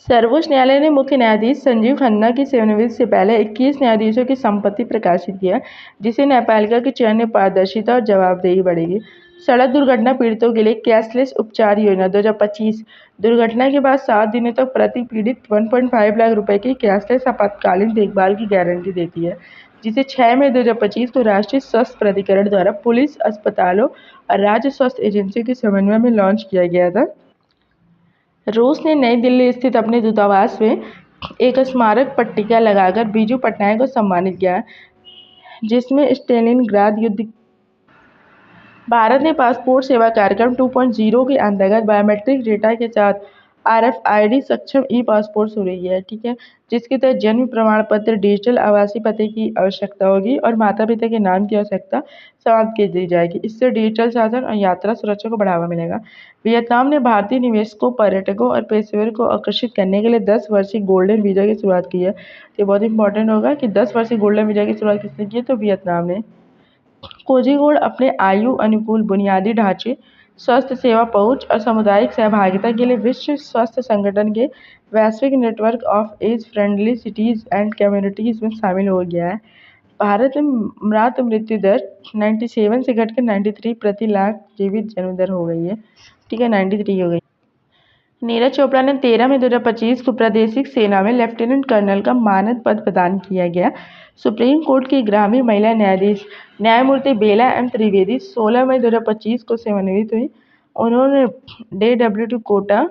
सर्वोच्च न्यायालय ने मुख्य न्यायाधीश संजीव खन्ना की सेवानिवृत्ति से पहले 21 न्यायाधीशों की संपत्ति प्रकाशित किया, जिससे न्यायपालिका के चयन में पारदर्शिता और जवाबदेही बढ़ेगी। सड़क दुर्घटना पीड़ितों के लिए कैशलेस उपचार योजना 2025। दुर्घटना के बाद 7 दिनों तक प्रति पीड़ित 1.5 लाख रुपए की कैशलेस आपातकालीन देखभाल की गारंटी देती है, जिसे 6 मई 2025 को राष्ट्रीय स्वास्थ्य प्राधिकरण द्वारा पुलिस, अस्पतालों और राज्य स्वास्थ्य एजेंसियों के समन्वय में लॉन्च किया गया था। रूस ने नई दिल्ली स्थित अपने दूतावास में एक स्मारक पट्टिका लगाकर बीजू पटनायक को सम्मानित किया, जिसमें स्टेलिनग्राद युद्ध। भारत ने पासपोर्ट सेवा कार्यक्रम 2.0 के अंतर्गत बायोमेट्रिक डेटा के साथ RFID सक्षम ई-पासपोर्ट शुरू किया है, ठीक है, जिसके तहत जन्म प्रमाण पत्र, डिजिटल आवासीय पते की आवश्यकता होगी और माता-पिता के नाम की आवश्यकता समाप्त कर दी जाएगी। इससे डिजिटल शासन और यात्रा सुरक्षा को बढ़ावा मिलेगा। वियतनाम ने भारतीय निवेशकों, पर्यटकों और पेशेवरों को आकर्षित करने के लिए 10 वर्षीय गोल्डन वीजा की शुरुआत की है। तो बहुत इंपॉर्टेंट होगा कि 10 वर्षीय गोल्डन वीजा की शुरुआत किसने की है, तो वियतनाम ने। कोझिकोड अपने आयु अनुकूल बुनियादी ढांचे, स्वास्थ्य सेवा पहुंच और सामुदायिक सहभागिता के लिए विश्व स्वास्थ्य संगठन के वैश्विक network of age friendly cities and communities में शामिल हो गया है। भारत में मातृ मृत्यु दर 97 से घटकर 93 प्रति लाख जीवित जन्म दर हो गई है, ठीक है, 93 हो गई। नीरज चोपड़ा ने 13 मई 2025 को प्रादेशिक सेना में लेफ्टिनेंट कर्नल का मानद पद प्रदान किया गया। सुप्रीम कोर्ट की 11वीं महिला न्यायाधीश न्यायमूर्ति बेला एम त्रिवेदी 16 मई 2025 को सेवानिवृत्त हुई। उन्होंने DW2 Kota,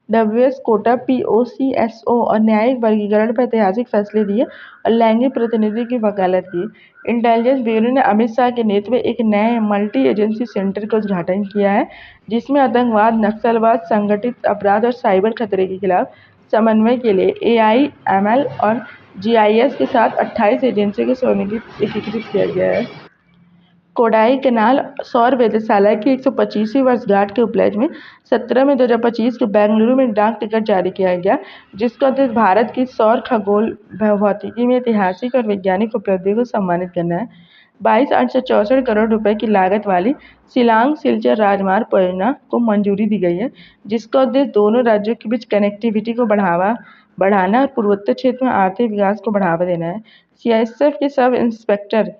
WS Kota, POCSO और न्यायिक वर्गीकरण पर ऐतिहासिक फैसले दिए और लैंगिक प्रतिनिधि की वकालत की। इंटेलिजेंस ब्यूरो ने अमित शाह के नेतृत्व में एक नए मल्टी एजेंसी सेंटर का उद्घाटन किया है, जिसमें आतंकवाद, नक्सलवाद, संगठित अपराध और साइबर खतरे के खिलाफ समन्वय के लिए AI, ML और GIS के साथ 28 एजेंसियों को एकीकृत किया गया है। कोडाई कैनाल सौर वेधशाला की 125वीं वर्षगांठ के उपलक्ष्य में 17 मई 2025 को बेंगलुरु में डाक टिकट जारी किया गया, जिसका उद्देश्य भारत की सौर खगोल भौतिकी में ऐतिहासिक और वैज्ञानिक उपलब्धियों को सम्मानित करना है। 22,864 करोड़ रुपए की लागत वाली शिलांग सिलचर राजमार्ग परियोजना को मंजूरी दी गई है, जिसका उद्देश्य दोनों राज्यों के बीच कनेक्टिविटी को बढ़ाना और पूर्वोत्तर क्षेत्र में आर्थिक विकास को बढ़ावा देना है। CISF के sub inspector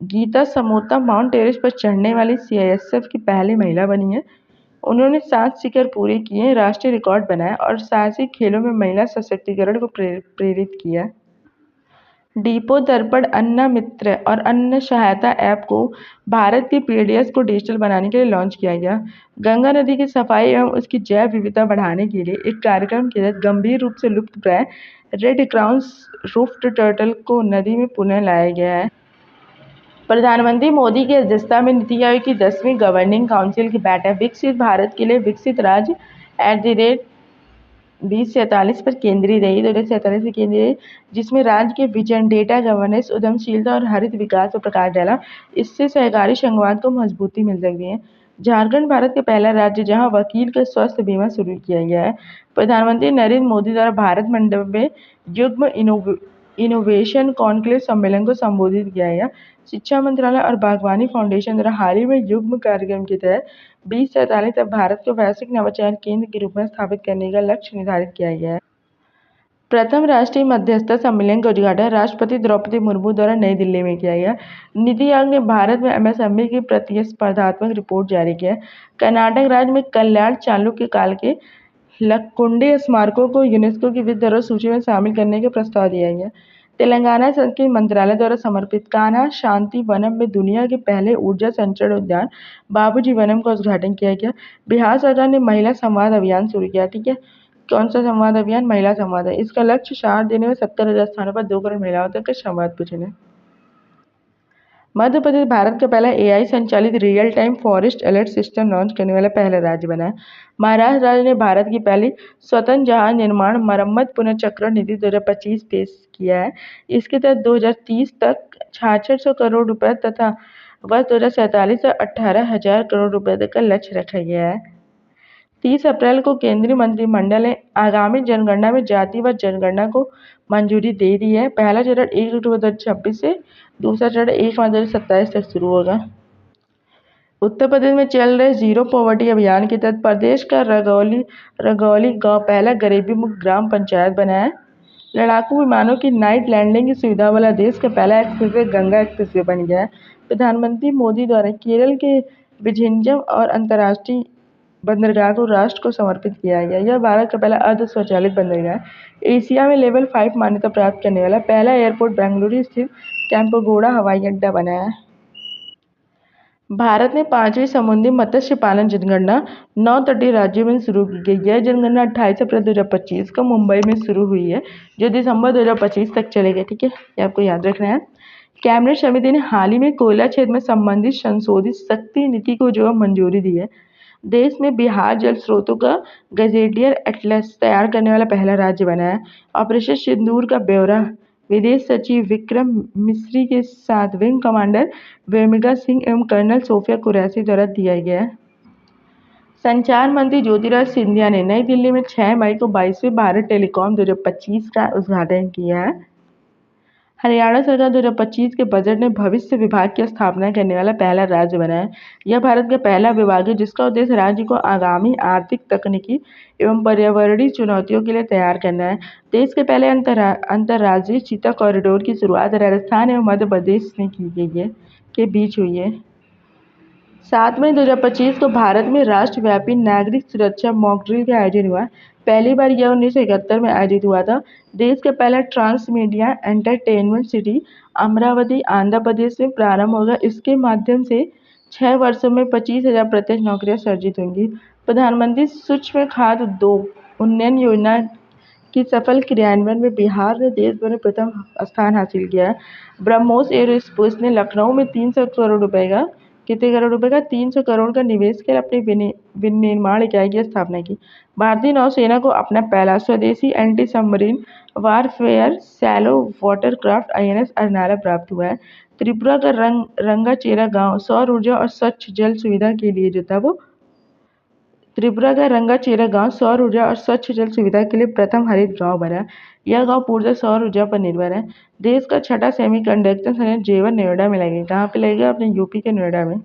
Geeta Samota Mount Everest पर चढ़ने वाली CISF की पहली महिला बनी है। उन्होंने 7 शिखर पूरे किए, राष्ट्रीय रिकॉर्ड बनाया और साहसिक खेलों में महिला सशक्तिकरण को प्रेरित किया। डिपो दर्पण अन्ना मित्र और अन्न सहायता ऐप को भारत के PDS को डिजिटल बनाने के लिए लॉन्च किया गया। गंगा नदी की सफाई एवं उसकी जैव विविधता बढ़ाने के लिए एक कार्यक्रम के तहत गंभीर रूप से लुप्तप्राय रेड क्राउन रूफ्ड टर्टल को नदी में पुनः लाया गया है। प्रधानमंत्री मोदी की अध्यक्षता में नीति आयोग की 10वीं गवर्निंग काउंसिल की बैठक विकसित भारत के लिए विकसित राज्य @2047 पर केंद्रित रही, 2047 से केंद्रित रही, जिसमें राज्य के विजन, डेटा गवर्नेंस, उद्यमशीलता और हरित विकास पर प्रकाश डाला। इससे सहकारी संघवाद को मजबूती मिल सकती है। झारखंड भारत का पहला राज्य जहां वकील का स्वास्थ्य बीमा शुरू किया गया है। प्रधानमंत्री नरेंद्र मोदी द्वारा भारत मंडप में युग्म इनोवेशन कॉन्क्लेव सम्मेलन को संबोधित किया गया। शिक्षा मंत्रालय और बागवानी फाउंडेशन द्वारा हाल ही में युग्म कार्यक्रम के तहत 2047 तक भारत को वैश्विक नवाचार केंद्र के रूप में स्थापित करने का लक्ष्य निर्धारित किया गया है। प्रथम राष्ट्रीय मध्यस्थता सम्मेलन का उद्घाटन राष्ट्रपति द्रौपदी मुर्मू द्वारा नई दिल्ली में किया गया। नीति आयोग ने भारत में MSME की प्रतिस्पर्धात्मक रिपोर्ट जारी किया। कर्नाटक राज्य में कल्याण चालुक्य काल के लक्कुंडी स्मारकों को यूनेस्को की विश्व धरोहर सूची में शामिल करने का प्रस्ताव दिया गया। तेलंगाना संस्कृति मंत्रालय द्वारा समर्पित कान्हा शांति वनम में दुनिया के पहले ऊर्जा संचरण उद्यान बाबूजी वनम का उद्घाटन किया गया। बिहार सरकार ने महिला संवाद अभियान शुरू किया, ठीक है। कौन सा संवाद अभियान? महिला संवाद है। इसका लक्ष्य 4 दिनों में 70,000 स्थानों पर 2 करोड़ महिलाओं तक का संवाद पहुंचाना। मध्य प्रदेश भारत का पहला AI संचालित real time forest alert system launch करने वाला पहला राज्य बना है। महाराष्ट्र राज्य ने भारत की पहली स्वतंत्र जहाज निर्माण मरम्मत पुनर्चक्रण नीति 2025 पेश किया है। इसके तहत 2030 तक 6600 करोड़ रुपए तथा वर्ष 2047 तक 18,000 करोड़ रुपए तक का लक्ष्य रखा गया है। 30 अप्रैल को केंद्रीय मंत्रिमंडल ने आगामी जनगणना में जातिवार जनगणना को मंजूरी दे दी है। पहला चरण 1 अक्टूबर 2026 से, दूसरा चरण 1 मार्च 2027 तक शुरू होगा। उत्तर प्रदेश में चल रहे जीरो पॉवर्टी अभियान के तहत प्रदेश का रगौली गांव पहला गरीबी मुक्त ग्राम पंचायत बना है। लड़ाकू विमानों की नाइट लैंडिंग की सुविधा वाला देश का पहला एक्सप्रेसवे गंगा एक्सप्रेसवे बन गया है। प्रधानमंत्री मोदी द्वारा केरल के विझिंजम और अंतर्राष्ट्रीय बंदरगाह को राष्ट्र को समर्पित किया गया। यह भारत का पहला अर्ध स्वचालित बंदरगाह है। एशिया में लेवल 5 मान्यता प्राप्त करने वाला पहला एयरपोर्ट बेंगलुरु स्थित कैंपेगौड़ा हवाई अड्डा बना है। भारत में 5वीं समुद्री मत्स्य पालन जनगणना 9 तटीय राज्यों में शुरू की गई है। जनगणना 28 अप्रैल 2025 को मुंबई में शुरू हुई है, जो दिसंबर 2025 तक चलेगी। ठीक है, ये आपको याद रखना है। कैबिनेट समिति ने हाल ही में कोयला क्षेत्र में संबंधित संशोधित शक्ति नीति को जो मंजूरी दी है। देश में बिहार जल स्रोतों का गजेटियर एटलस तैयार करने वाला पहला राज्य बना है। ऑपरेशन सिंदूर का ब्यौरा विदेश सचिव विक्रम मिस्री के साथ विंग कमांडर वेमिका सिंह एवं कर्नल सोफिया कुरैशी द्वारा दिया गया है। संचार मंत्री ज्योतिरादित्य सिंधिया ने नई दिल्ली में 6 मई को 22वें भारत टेलीकॉम 2025 का उद्घाटन किया है। हरियाणा सरकार 2025 के बजट में भविष्य विभाग की स्थापना करने वाला पहला राज्य बना है। यह भारत का पहला विभाग है जिसका उद्देश्य राज्य को आगामी आर्थिक, तकनीकी एवं पर्यावरणीय चुनौतियों के लिए तैयार करना है। देश के पहले अंतर्राज्यीय चीता कॉरिडोर की शुरुआत राजस्थान एवं मध्य प्रदेश में की गई है के बीच हुई है। 7 मई 2025 को भारत में राष्ट्रव्यापी नागरिक सुरक्षा मॉक ड्रिल का आयोजन हुआ। पहली बार यह 1971 में आयोजित हुआ था। देश का पहला trans media entertainment city Amaravati Andhra Pradesh में प्रारंभ होगा। इसके माध्यम से 6 वर्षों में 25,000 प्रत्यक्ष नौकरियां सृजित होंगी। प्रधानमंत्री सूक्ष्म खाद्य उद्योग उन्नयन योजना की सफल क्रियान्वयन में बिहार ने देश भर में प्रथम स्थान हासिल किया है। ब्रह्मोस एयरोस्पेस ने लखनऊ में 300 करोड़ रुपए का 300 करोड़ का निवेश कर अपनी विनिर्माण इकाई की स्थापना की। भारतीय नौसेना को अपना पहला स्वदेशी anti submarine warfare shallow watercraft INS Arnala प्राप्त हुआ है। त्रिपुरा का रंगाचेरा गांव सौर ऊर्जा और स्वच्छ जल सुविधा के लिए जो था वो त्रिपुरा का रंगाचेरा गांव सौर ऊर्जा और स्वच्छ जल सुविधा के लिए प्रथम हरित गांव बना। यह गांव पूर्णतः सौर ऊर्जा पर निर्भर है। देश का छठा सेमीकंडक्टर संयंत्र J1 नोएडा में लगेगा। कहाँ पे लगेगा? अपने यूपी के नोएडा में।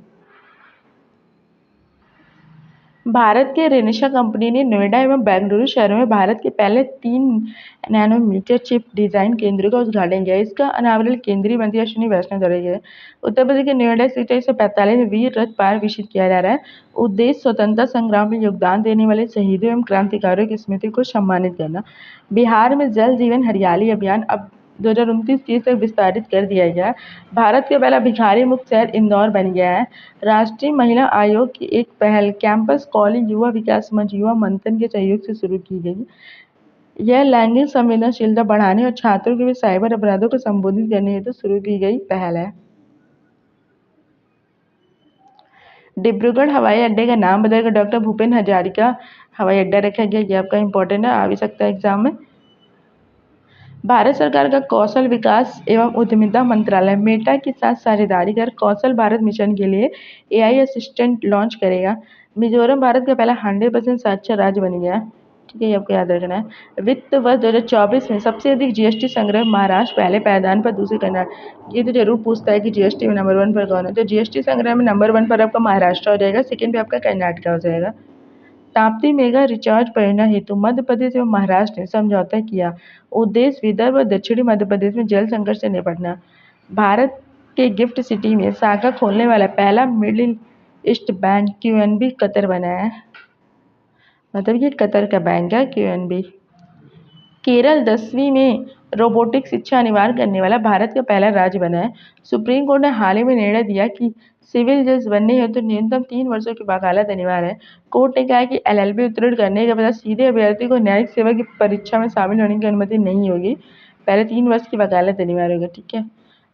भारत के रेनिशा कंपनी ने नोएडा एवं बेंगलुरु शहरों में भारत के पहले 3 नैनोमीटर चिप डिजाइन केंद्रों का उद्घाटन किया। इसका अनावरण केंद्रीय मंत्री अश्विनी वैष्णव द्वारा किया। उत्तर प्रदेश के नोएडा स्थित 1945 में वीर रथ पार्क विकसित किया जा रहा है। उद्देश्य स्वतंत्रता संग्राम में योगदान देने वाले शहीदों एवं क्रांतिकारियों की स्मृति को सम्मानित करना। बिहार में जल जीवन हरियाली अभियान अब 2029-30 तक विस्तारित कर दिया गया। भारत का पहला भिखारी मुक्त शहर इंदौर बन गया है। राष्ट्रीय महिला आयोग की एक पहल कैंपस कॉलेज युवा विकास मंच युवा मंथन के सहयोग से शुरू की गई। यह लैंगिक संवेदनशीलता बढ़ाने और छात्रों के बीच साइबर अपराधों को संबोधित करने हेतु शुरू की गई पहल है। डिब्रूगढ़ हवाई अड्डे का नाम बदलकर डॉक्टर भूपेन हजारिका हवाई अड्डा रखा गया। यह आपका इंपॉर्टेंट है, आ भी सकता है एग्जाम में। भारत सरकार का कौशल विकास एवं उद्यमिता मंत्रालय मेटा के साथ साझेदारी कर कौशल भारत मिशन के लिए AI असिस्टेंट लॉन्च करेगा। मिजोरम भारत का पहला 100% साक्षर राज्य बन गया। ठीक है, ये आपको याद रखना है। वित्त वर्ष 2024 में सबसे अधिक GST संग्रह महाराष्ट्र पहले पायदान पर, दूसरे कर्नाटक। ये तो जरूर पूछता है कि GST में नंबर 1 पर कौन है, तो GST संग्रह में नंबर 1 पर आपका महाराष्ट्र हो जाएगा, सेकेंड पे आपका कर्नाटक हो जाएगा। ताप्ती मेगा रिचार्ज परियोजना हेतु मध्य प्रदेश एवं महाराष्ट्र ने समझौता किया। उद्देश्य विदर्भ और दक्षिणी मध्य प्रदेश में जल संकट से निपटना। भारत के गिफ्ट सिटी में शाखा खोलने वाला पहला middle east bank QNB Qatar बना है। मतलब ये कतर का बैंक है QNB। केरल 10वीं में रोबोटिक शिक्षा अनिवार्य करने वाला भारत का पहला राज्य बना है। सुप्रीम कोर्ट ने हाल ही में निर्णय दिया कि सिविल जज बनने हेतु न्यूनतम 3 वर्षों की वकालत अनिवार्य है। कोर्ट ने कहा कि LLB उत्तीर्ण करने के बाद सीधे अभ्यर्थी को न्यायिक सेवा की परीक्षा में शामिल होने की अनुमति नहीं होगी। पहले 3 वर्ष की वकालत अनिवार्य होगी। ठीक है।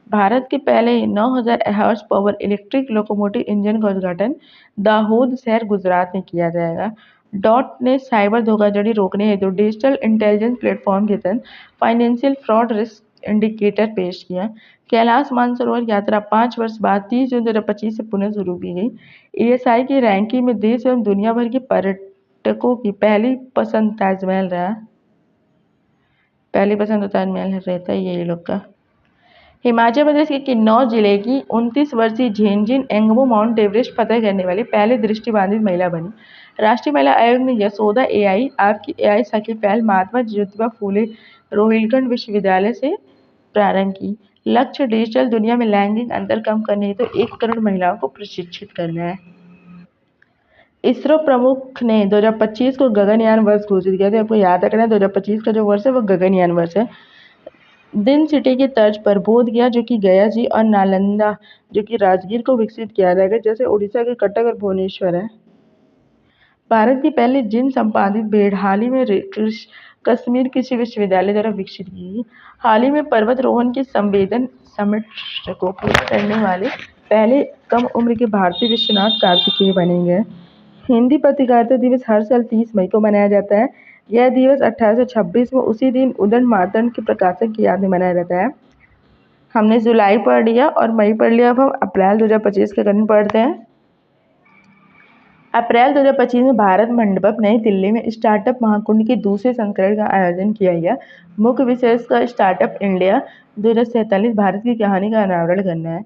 भारत के पहले 9000 horse power electric locomotive engine का उद्घाटन दाहोद शहर गुजरात में किया जाएगा। डॉट ने साइबर धोखाधड़ी रोकने हेतु डिजिटल इंटेलिजेंस प्लेटफॉर्म के तहत फाइनेंशियल फ्रॉड रिस्क इंडिकेटर पेश किया। कैलाश मानसरोवर यात्रा 5 वर्ष बाद 30 जून 2025 से पुनः शुरू की गई। ASI की रैंकिंग में देश एवं दुनिया भर के पर्यटकों की पहली पसंद ताजमहल रहा। पहली पसंद तो ताजमहल रहता ही है ये लोग का। हिमाचल प्रदेश के किन्नौर जिले की 29 वर्षीय झेंजिन एंगमो माउंट एवरेस्ट फतह करने वाली पहली दृष्टिबाधित महिला बनी। राष्ट्रीय महिला आयोग ने यशोदा AI आपकी AI सखी पहल महात्मा ज्योतिबा फूले रोहिलखंड विश्वविद्यालय से प्रारंभ की। लक्ष्य डिजिटल दुनिया में लैंगिक अंतर कम करने हेतु 1 करोड़ महिलाओं को प्रशिक्षित करना है। इसरो प्रमुख ने 2025 को गगनयान वर्ष घोषित किया था। आपको याद रखना है 2025 का जो वर्ष है वो गगनयान वर्ष है। दिन सिटी की तर्ज पर बोधगया जो कि गया जी और नालंदा जो कि राजगीर को विकसित किया जाएगा, जैसे उड़ीसा के कटक और भुवनेश्वर है। भारत की पहली जिन संपादित भेड़ हाल ही में कश्मीर कृषि विश्वविद्यालय द्वारा विकसित की गई। हाल ही में पर्वतारोहण के संवेदन समिट को पूरा करने वाले पहले कम उम्र के भारतीय विश्वनाथ कार्तिकेय बने गए। हिंदी पत्रकारिता दिवस हर साल 30 मई को मनाया जाता है। यह दिवस 1826 में उसी दिन उदयन मार्तंड के प्रकाशन की याद में मनाया जाता है। हमने जुलाई पढ़ लिया और मई पढ़ लिया, अब हम अप्रैल 2025 के करंट पढ़ते हैं। अप्रैल 2025 में भारत मंडपम नई दिल्ली में स्टार्टअप महाकुंभ के दूसरे संस्करण का आयोजन किया गया। मुख्य विषय इसका स्टार्टअप इंडिया 2047 भारत की कहानी का अनावरण करना है।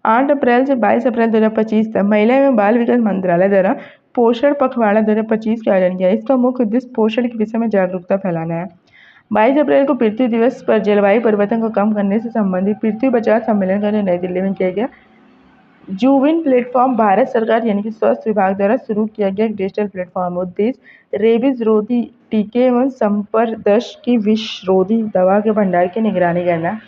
8 अप्रैल से 22 अप्रैल 2025 तक महिला एवं बाल विकास मंत्रालय द्वारा पोषण पखवाड़ा 2025 का आयोजन किया। इसका मुख्य उद्देश्य पोषण के विषय में जागरूकता फैलाना है। 22 अप्रैल को पृथ्वी दिवस पर जलवायु परिवर्तन को कम करने से संबंधित पृथ्वी बचाओ सम्मेलन का नई दिल्ली में किया गया। जूविन प्लेटफॉर्म भारत सरकार यानी कि स्वास्थ्य विभाग द्वारा शुरू किया गया एक डिजिटल प्लेटफॉर्म। उद्देश्य रेबीज रोधी टीके एवं संपर्कदर्श की विषरोधी दवा के भंडार की निगरानी करना।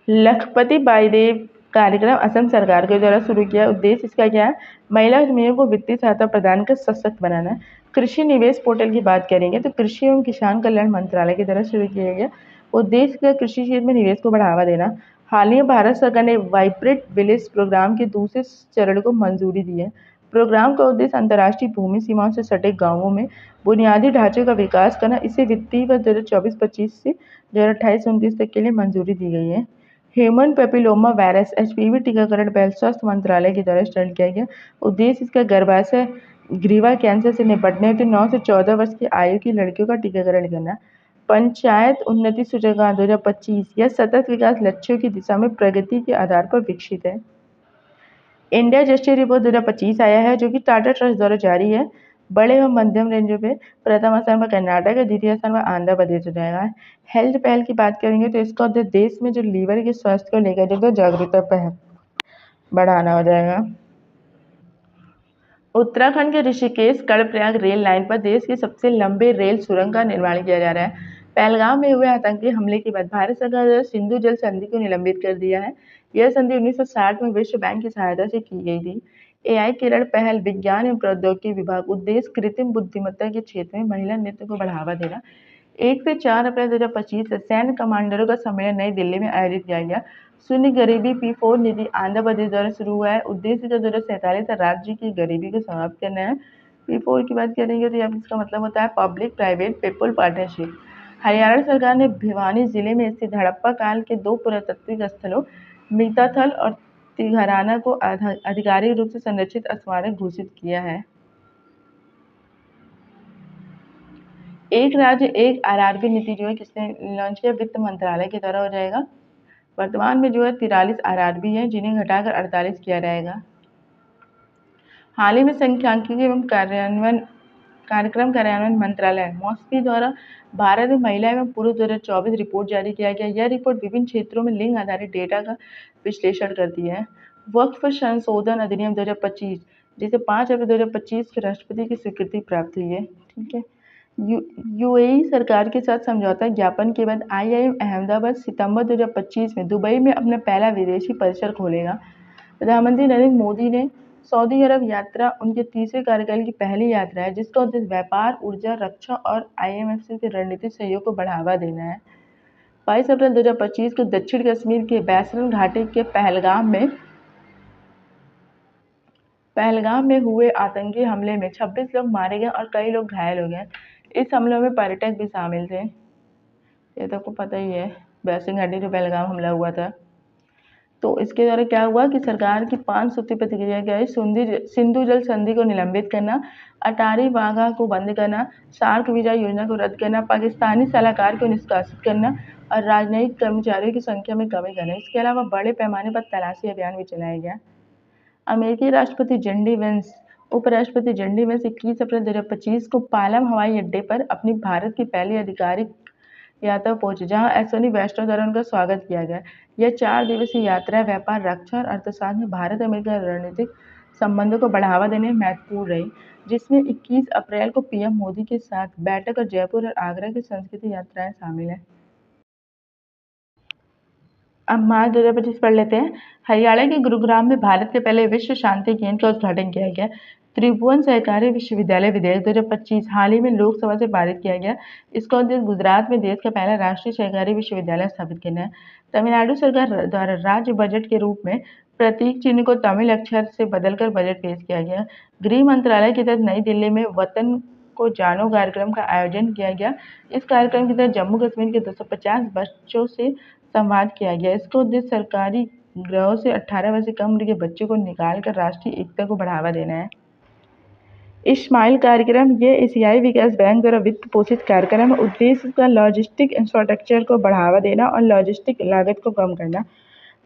लखपति बाईदेव कार्यक्रम असम सरकार के द्वारा शुरू किया। उद्देश्य इसका क्या है? महिला उद्यमियों को वित्तीय सहायता प्रदान कर सशक्त बनाना। कृषि निवेश पोर्टल की बात करेंगे तो कृषि एवं किसान कल्याण मंत्रालय के द्वारा शुरू किया गया। उद्देश्य का कृषि क्षेत्र में निवेश को बढ़ावा देना। हाल ही में भारत सरकार ने वाइब्रेंट विलेज प्रोग्राम के दूसरे चरण को मंजूरी दी है। प्रोग्राम का उद्देश्य अंतर्राष्ट्रीय भूमि सीमाओं से सटे गांवों में बुनियादी ढांचे का विकास करना। इसे वित्तीय वर्ष 2024-25 से 2028-29 तक के लिए मंजूरी दी गई है। ह्यूमन पेपिलोमा वायरस एचपीवी टीकाकरण पहल स्वास्थ्य मंत्रालय के द्वारा स्टार्ट किया गया। उद्देश्य इसका गर्भाशय ग्रीवा कैंसर से निपटने हेतु 9 से 14 वर्ष की आयु की लड़कियों का टीकाकरण करना। पंचायत उन्नति सूचकांक 2025 यह सतत विकास लक्ष्यों की दिशा में प्रगति के आधार पर विकसित है। इंडिया जीएसटी रिपोर्ट 2025 आया है जो कि टाटा ट्रस्ट द्वारा जारी है। बड़े एवं मध्यम रेंजों पे प्रथम स्थान पर कर्नाटक है, द्वितीय स्थान पर आंध्र प्रदेश हो जाएगा। हेल्थ पहल की बात करेंगे तो इसका उद्देश्य देश में जो लीवर के स्वास्थ्य को लेकर जो जागरूकता बढ़ाना हो जाएगा। उत्तराखंड के ऋषिकेश कर्णप्रयाग रेल लाइन पर देश के सबसे लंबे रेल सुरंग का निर्माण किया जा रहा है। पहलगाम में हुए आतंकी हमले के बाद भारत सरकार द्वारा सिंधु जल संधि को निलंबित कर दिया है। यह संधि 1960 में विश्व बैंक की सहायता से की गई थी। एआई किरण पहल विज्ञान एवं प्रौद्योगिकी विभाग। उद्देश्य कृत्रिम बुद्धिमत्ता के क्षेत्र में महिला नेतृत्व को बढ़ावा देना। 1 से 4 अप्रैल 2025 से सैन्य कमांडरों का सम्मेलन नई दिल्ली में आयोजित किया गया। शून्य गरीबी P4 निधि आंध्र प्रदेश द्वारा शुरू हुआ है। उद्देश्य का 2047 तक राज्य की गरीबी को समाप्त करना है। P4 की बात करेंगे तो यहाँ इसका मतलब होता है public private people partnership. Haryana सरकार ने भिवानी जिले में स्थित हड़प्पा काल के 2 पुरातात्विक स्थलों मीताथल और तिघराना को आधिकारिक रूप से संरक्षित स्मारक घोषित किया है। एक राज्य एक आरआरबी नीति जो है किसने लॉन्च किया? वित्त मंत्रालय के द्वारा हो जाएगा। वर्तमान में जो है 43 आरआरबी है जिन्हें घटाकर 48 किया जाएगा। हाल ही में सांख्यिकी एवं कार्यक्रम कार्यान्वयन मंत्रालय मॉस्पी द्वारा भारत में महिला एवं पुरुष 2024 रिपोर्ट जारी किया गया। यह रिपोर्ट विभिन्न क्षेत्रों में लिंग आधारित डेटा का विश्लेषण करती है। वक्फ संशोधन अधिनियम 2025 जिसे 5 अप्रैल 2025 के राष्ट्रपति की स्वीकृति प्राप्त हुई है। ठीक है। यूएई सरकार के साथ समझौता ज्ञापन के बाद आईआईएम अहमदाबाद सितंबर 2025 में दुबई में अपना पहला विदेशी परिसर खोलेगा। प्रधानमंत्री नरेंद्र मोदी ने सऊदी अरब यात्रा उनके तीसरे कार्यकाल की पहली यात्रा है जिसका उद्देश्य व्यापार, ऊर्जा, रक्षा और आईएमएफ से रणनीतिक सहयोग को बढ़ावा देना है। 22 अप्रैल 2025 को दक्षिण कश्मीर के बैसरन घाटी के पहलगाम में हुए आतंकी हमले में 26 लोग मारे गए और कई लोग घायल हो गए। इस हमलों में पर्यटक भी शामिल थे। ये तो आपको पता ही है, बैसरन घाटी जो पहलगाम हमला हुआ था। तो इसके द्वारा क्या हुआ कि सरकार की 5 सूत्री प्रतिक्रिया क्या है? सिंधु जल संधि को निलंबित करना, अटारी वाघा को बंद करना, सार्क वीजा योजना को रद्द करना, पाकिस्तानी सलाहकार को निष्कासित करना और राजनयिक कर्मचारियों की संख्या में कमी करना। इसके अलावा बड़े पैमाने पर तलाशी अभियान भी चलाया गया। अमेरिकी राष्ट्रपति जेडी वेंस उपराष्ट्रपति जेडी वेंस 21 अप्रैल 2025 को पालम हवाई अड्डे पर अपनी भारत की पहली आधिकारिक यात्रा पहुंचे जहां अश्विनी वैष्णव द्वारा उनका स्वागत किया गया। यह 4 दिवसीय यात्रा व्यापार, रक्षा और अर्थशास्त्र में भारत अमेरिका रणनीतिक संबंधों को बढ़ावा देने में महत्वपूर्ण रही, जिसमें 21 अप्रैल को पीएम मोदी के साथ बैठक और जयपुर और आगरा की संस्कृति यात्राएं शामिल हैं। अब मार्च 2025 पढ़ लेते हैं। हरियाणा के गुरुग्राम में भारत के पहले विश्व शांति केंद्र का उद्घाटन किया गया। त्रिभुवन सहकारी विश्वविद्यालय विधेयक 2025 हाल ही में लोकसभा से पारित किया गया। इसका उद्देश्य गुजरात में देश का पहला राष्ट्रीय सहकारी विश्वविद्यालय स्थापित करना है। तमिलनाडु सरकार द्वारा राज्य बजट के रूप में प्रतीक चिन्ह को तमिल अक्षर से बदलकर बजट पेश किया गया। गृह मंत्रालय के तहत नई दिल्ली में वतन को जानो कार्यक्रम का आयोजन किया गया। इस कार्यक्रम के तहत जम्मू कश्मीर के 250 बच्चों से संवाद किया गया। इसका उद्देश्य सरकारी गृहों से 18 वर्ष से कम उम्र के बच्चों को निकालकर राष्ट्रीय एकता को बढ़ावा देना है। इस्माइल कार्यक्रम ये एशियाई विकास बैंक द्वारा वित्त पोषित कार्यक्रम है। उद्देश्य इसका लॉजिस्टिक इंफ्रास्ट्रक्चर को बढ़ावा देना और लॉजिस्टिक लागत को कम करना।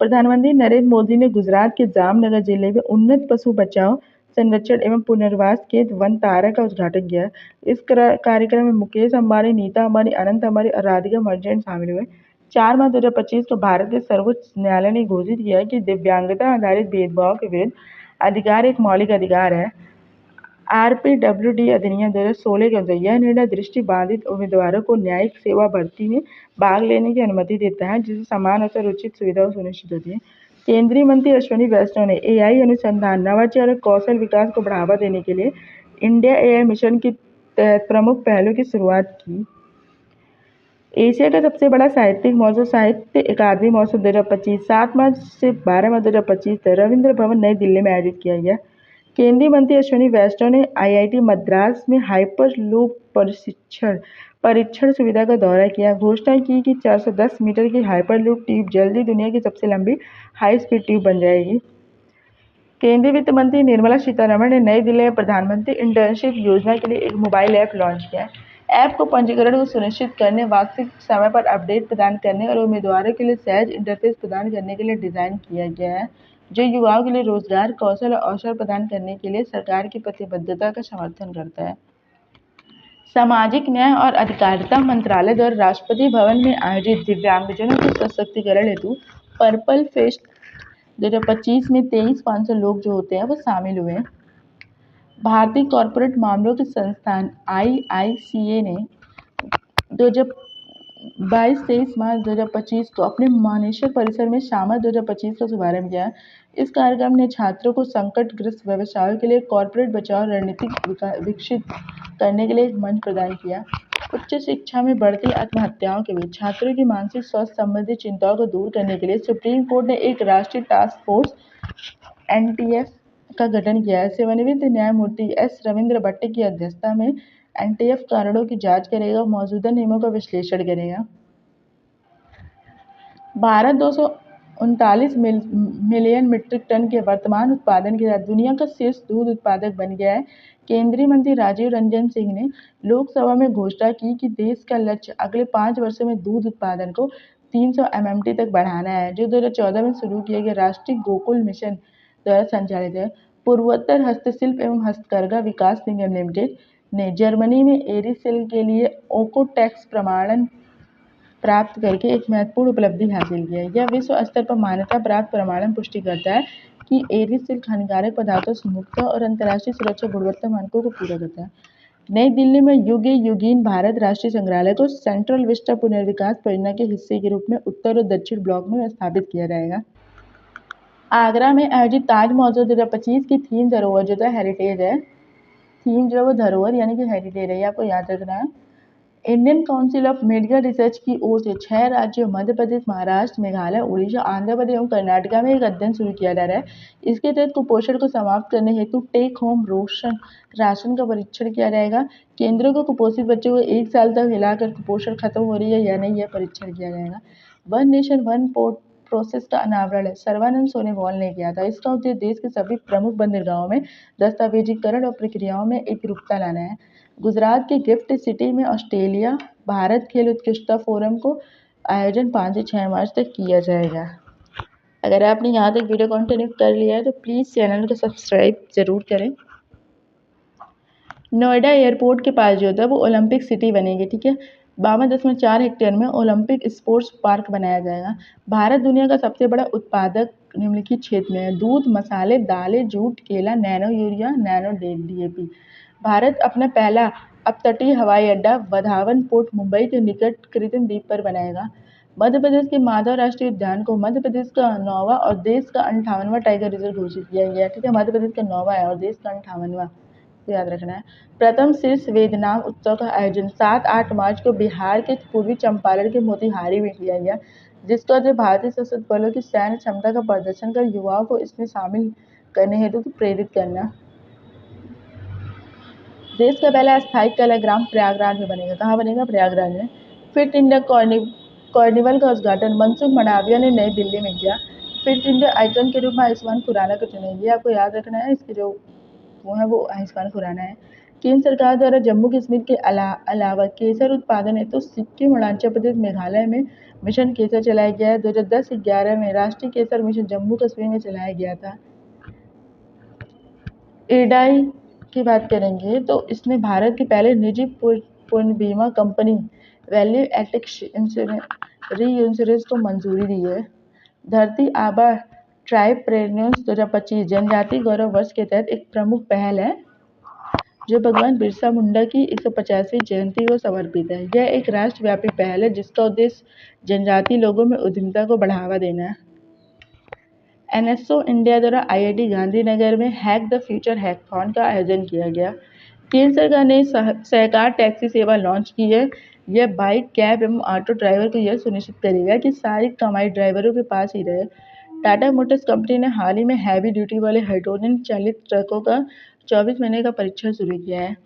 प्रधानमंत्री नरेंद्र मोदी ने गुजरात के जामनगर जिले में उन्नत पशु बचाव, संरक्षण एवं पुनर्वास केंद्र वनतारा का उद्घाटन किया। इस कार्यक्रम में मुकेश अंबानी, नीता अंबानी, अनंत अंबानी और राधिका मर्चेंट शामिल हुए। 4 मार्च 2025 को भारत के सर्वोच्च न्यायालय ने घोषित किया कि दिव्यांगता आधारित भेदभाव के विरुद्ध अधिकार एक मौलिक अधिकार है। आरपीडब्ल्यूडी अधिनियम 2016 के अनुसार यह निर्णय दृष्टिबाधित उम्मीदवारों को न्यायिक सेवा भर्ती में भाग लेने की अनुमति देता है, जिससे समान अवसर और उचित सुविधाएं सुनिश्चित होती है। केंद्रीय मंत्री अश्विनी वैष्णव ने एआई अनुसंधान, नवाचार और कौशल विकास को बढ़ावा देने के लिए इंडिया एआई मिशन के तहत प्रमुख पहलों की शुरुआत की। एशिया का सबसे बड़ा साहित्यिक महोत्सव साहित्य अकादमी महोत्सव 2025 7 मार्च से 12 मार्च 2025 तक रविंद्र भवन नई दिल्ली में आयोजित किया गया। केंद्रीय मंत्री अश्विनी वैष्णव ने आईआईटी मद्रास में हाइपरलूप परीक्षण सुविधा का दौरा किया। घोषणा की कि 410 मीटर की हाइपरलूप ट्यूब जल्दी दुनिया की सबसे लंबी हाई स्पीड ट्यूब बन जाएगी। केंद्रीय वित्त मंत्री निर्मला सीतारमण ने नई दिल्ली में प्रधानमंत्री इंटर्नशिप योजना के लिए एक मोबाइल ऐप लॉन्च किया। ऐप को पंजीकरण को सुनिश्चित करने, वास्तविक समय पर अपडेट प्रदान करने और उम्मीदवारों के लिए सहज इंटरफेस प्रदान करने के लिए डिजाइन किया गया है, जो युवाओं के लिए रोजगार, कौशल और अवसर प्रदान करने के लिए सरकार की प्रतिबद्धता का समर्थन करता है। सामाजिक न्याय और अधिकारिता मंत्रालय द्वारा राष्ट्रपति भवन में आयोजित दिव्यांगजनों के सशक्तिकरण हेतु पर्पल फेस्ट 2025 में 23,500 लोग जो होते हैं वो शामिल हुए। भारतीय कॉर्पोरेट मामलों के संस्थान IICA ने 22-23 मार्च 2025 को अपने मानेसर परिसर में शामा 2025 का शुभारंभ किया। इस कार्यक्रम ने छात्रों को संकटग्रस्त व्यवसायों के लिए कॉर्पोरेट बचाव रणनीति विकसित करने के लिए एक मंच प्रदान किया। उच्च शिक्षा में बढ़ती आत्महत्याओं के बीच छात्रों की मानसिक स्वास्थ्य संबंधी चिंताओं को दूर करने के लिए सुप्रीम कोर्ट ने एक राष्ट्रीय टास्क फोर्स NTF का गठन किया है। सेवानिवृत्त न्यायमूर्ति S रविंद्र भट्ट की अध्यक्षता में NTF कारणों की जांच करेगा और मौजूदा नियमों का विश्लेषण करेगा। भारत 239 मिलियन मीट्रिक टन के वर्तमान उत्पादन के साथ दुनिया का शीर्ष दूध उत्पादक बन गया है। केंद्रीय मंत्री राजीव रंजन सिंह ने लोकसभा में घोषणा की कि देश का लक्ष्य अगले 5 वर्षों में दूध उत्पादन को 300 MMT तक बढ़ाना है, जो 2014 में शुरू किया गया राष्ट्रीय गोकुल मिशन द्वारा संचालित है। पूर्वोत्तर हस्तशिल्प एवं हस्तकरघा विकास निगम लिमिटेड ने जर्मनी में एरीसेल के लिए ओकोटेक्स प्रमाणन प्राप्त करके एक महत्वपूर्ण उपलब्धि हासिल की है। यह विश्व स्तर पर मान्यता प्राप्त प्रमाणन पुष्टि करता है कि एरीसेल हानिकारक पदार्थों से मुक्त है और अंतर्राष्ट्रीय सुरक्षा गुणवत्ता मानकों को पूरा करता है। नई दिल्ली में युगे युगीन भारत राष्ट्रीय संग्रहालय को सेंट्रल विस्टा पुनर्विकास परियोजना के हिस्से के रूप में उत्तर और दक्षिण ब्लॉक में स्थापित किया जाएगा। आगरा में आयोजित ताज महोत्सव 2025 की थीम धरोहर जो है हेरिटेज है। थीम जो है वो धरोहर यानी कि हेरिटेज है, ये आपको याद रखना है। Indian council of medical research की ओर से 6 राज्यों मध्य प्रदेश, महाराष्ट्र, मेघालय, उड़ीसा, आंध्र प्रदेश एवं कर्नाटका में एक अध्ययन शुरू किया जा रहा है। इसके तहत कुपोषण को समाप्त करने हेतु टेक होम राशन का परीक्षण किया जाएगा। केंद्रों को कुपोषित बच्चों को 1 साल तक हिलाकर कुपोषण खत्म हो रही है या नहीं, यह परीक्षण किया जाएगा। One nation one port process का अनावरण सर्बानंद सोनोवाल ने किया था। इसका उद्देश्य देश के सभी प्रमुख बंदरगाहों में दस्तावेजीकरण और प्रक्रियाओं में एकरूपता लाना है। गुजरात के गिफ्ट सिटी में ऑस्ट्रेलिया भारत खेल उत्कृष्टता फोरम को आयोजन 5 से 6 मार्च तक किया जाएगा। अगर आपने यहाँ तक वीडियो कंटिन्यू कर लिया है तो प्लीज़ चैनल को सब्सक्राइब जरूर करें। नोएडा एयरपोर्ट के पास जो होता है वो ओलंपिक सिटी बनेगी, ठीक है। 52.4 हेक्टेयर में ओलंपिक स्पोर्ट्स पार्क बनाया जाएगा। भारत दुनिया का सबसे बड़ा उत्पादक निम्नलिखित क्षेत्र में है: दूध, मसाले, दालें, जूट, केला, nano urea, nano DAP. Bharat अपना पहला अपतटीय हवाई अड्डा वधावन पोर्ट मुंबई के निकट कृत्रिम द्वीप पर बनाएगा। मध्य प्रदेश के माधव राष्ट्रीय उद्यान को मध्य प्रदेश का 9वां और देश का 58वां टाइगर रिजर्व घोषित किया गया है। ठीक है, मध्य प्रदेश का 9वां है और देश का 58वां, याद रखना है। प्रथम शीर्ष वेदनाम उत्सव का आयोजन 7-8 मार्च को बिहार के पूर्वी चंपारण के मोतिहारी में किया गया, जिसका उद्देश्य भारतीय सशस्त्र बलों की सैन्य क्षमता का प्रदर्शन कर युवाओं को इसमें शामिल करने हेतु प्रेरित करना। देश का पहला अस्थायी कलाग्राम प्रयागराज में बनेगा। कहाँ बनेगा? प्रयागराज में। फिट इंडिया कार्निवल का उद्घाटन मनसुख मंडाविया ने नई दिल्ली में किया। फिट इंडिया आइकन के रूप में आयुष्मान खुराना को चुना। ये आपको याद रखना है, इसके जो वो है वो आयुष्मान खुराना है। केंद्र सरकार द्वारा जम्मू कश्मीर के अलावा केसर उत्पादन हेतु तो सिक्किम, अरुणाचल प्रदेश, मेघालय में मिशन केसर चलाया गया है। 2010-11 में राष्ट्रीय केसर मिशन जम्मू कश्मीर में चलाया गया था। इरडाई की बात करेंगे तो इसने भारत की पहले निजी पूर्ण बीमा कंपनी वैल्यू एटेक्स री इंश्योरेंस को मंजूरी दी है। धरती आबा ट्राइब पेरेनियल्स 2025 जनजाति गौरव वर्ष के तहत एक प्रमुख पहल है जो भगवान बिरसा मुंडा की 150वीं जयंती को समर्पित है। यह एक राष्ट्रव्यापी पहल है जिसका उद्देश्य जनजाति लोगों में उद्यमिता को बढ़ावा देना है। एनएसओ इंडिया द्वारा आईआईटी गांधीनगर में हैक द फ्यूचर हैकाथॉन का आयोजन किया गया। केंद्र सरकार ने सहकार टैक्सी सेवा लॉन्च की है। यह बाइक, कैब एवं ऑटो ड्राइवर को यह सुनिश्चित करेगा कि सारी कमाई ड्राइवरों के पास ही रहे। टाटा मोटर्स कंपनी ने हाल ही में हैवी ड्यूटी वाले हाइड्रोजन चालित ट्रकों का 24 महीने का परीक्षण शुरू किया है।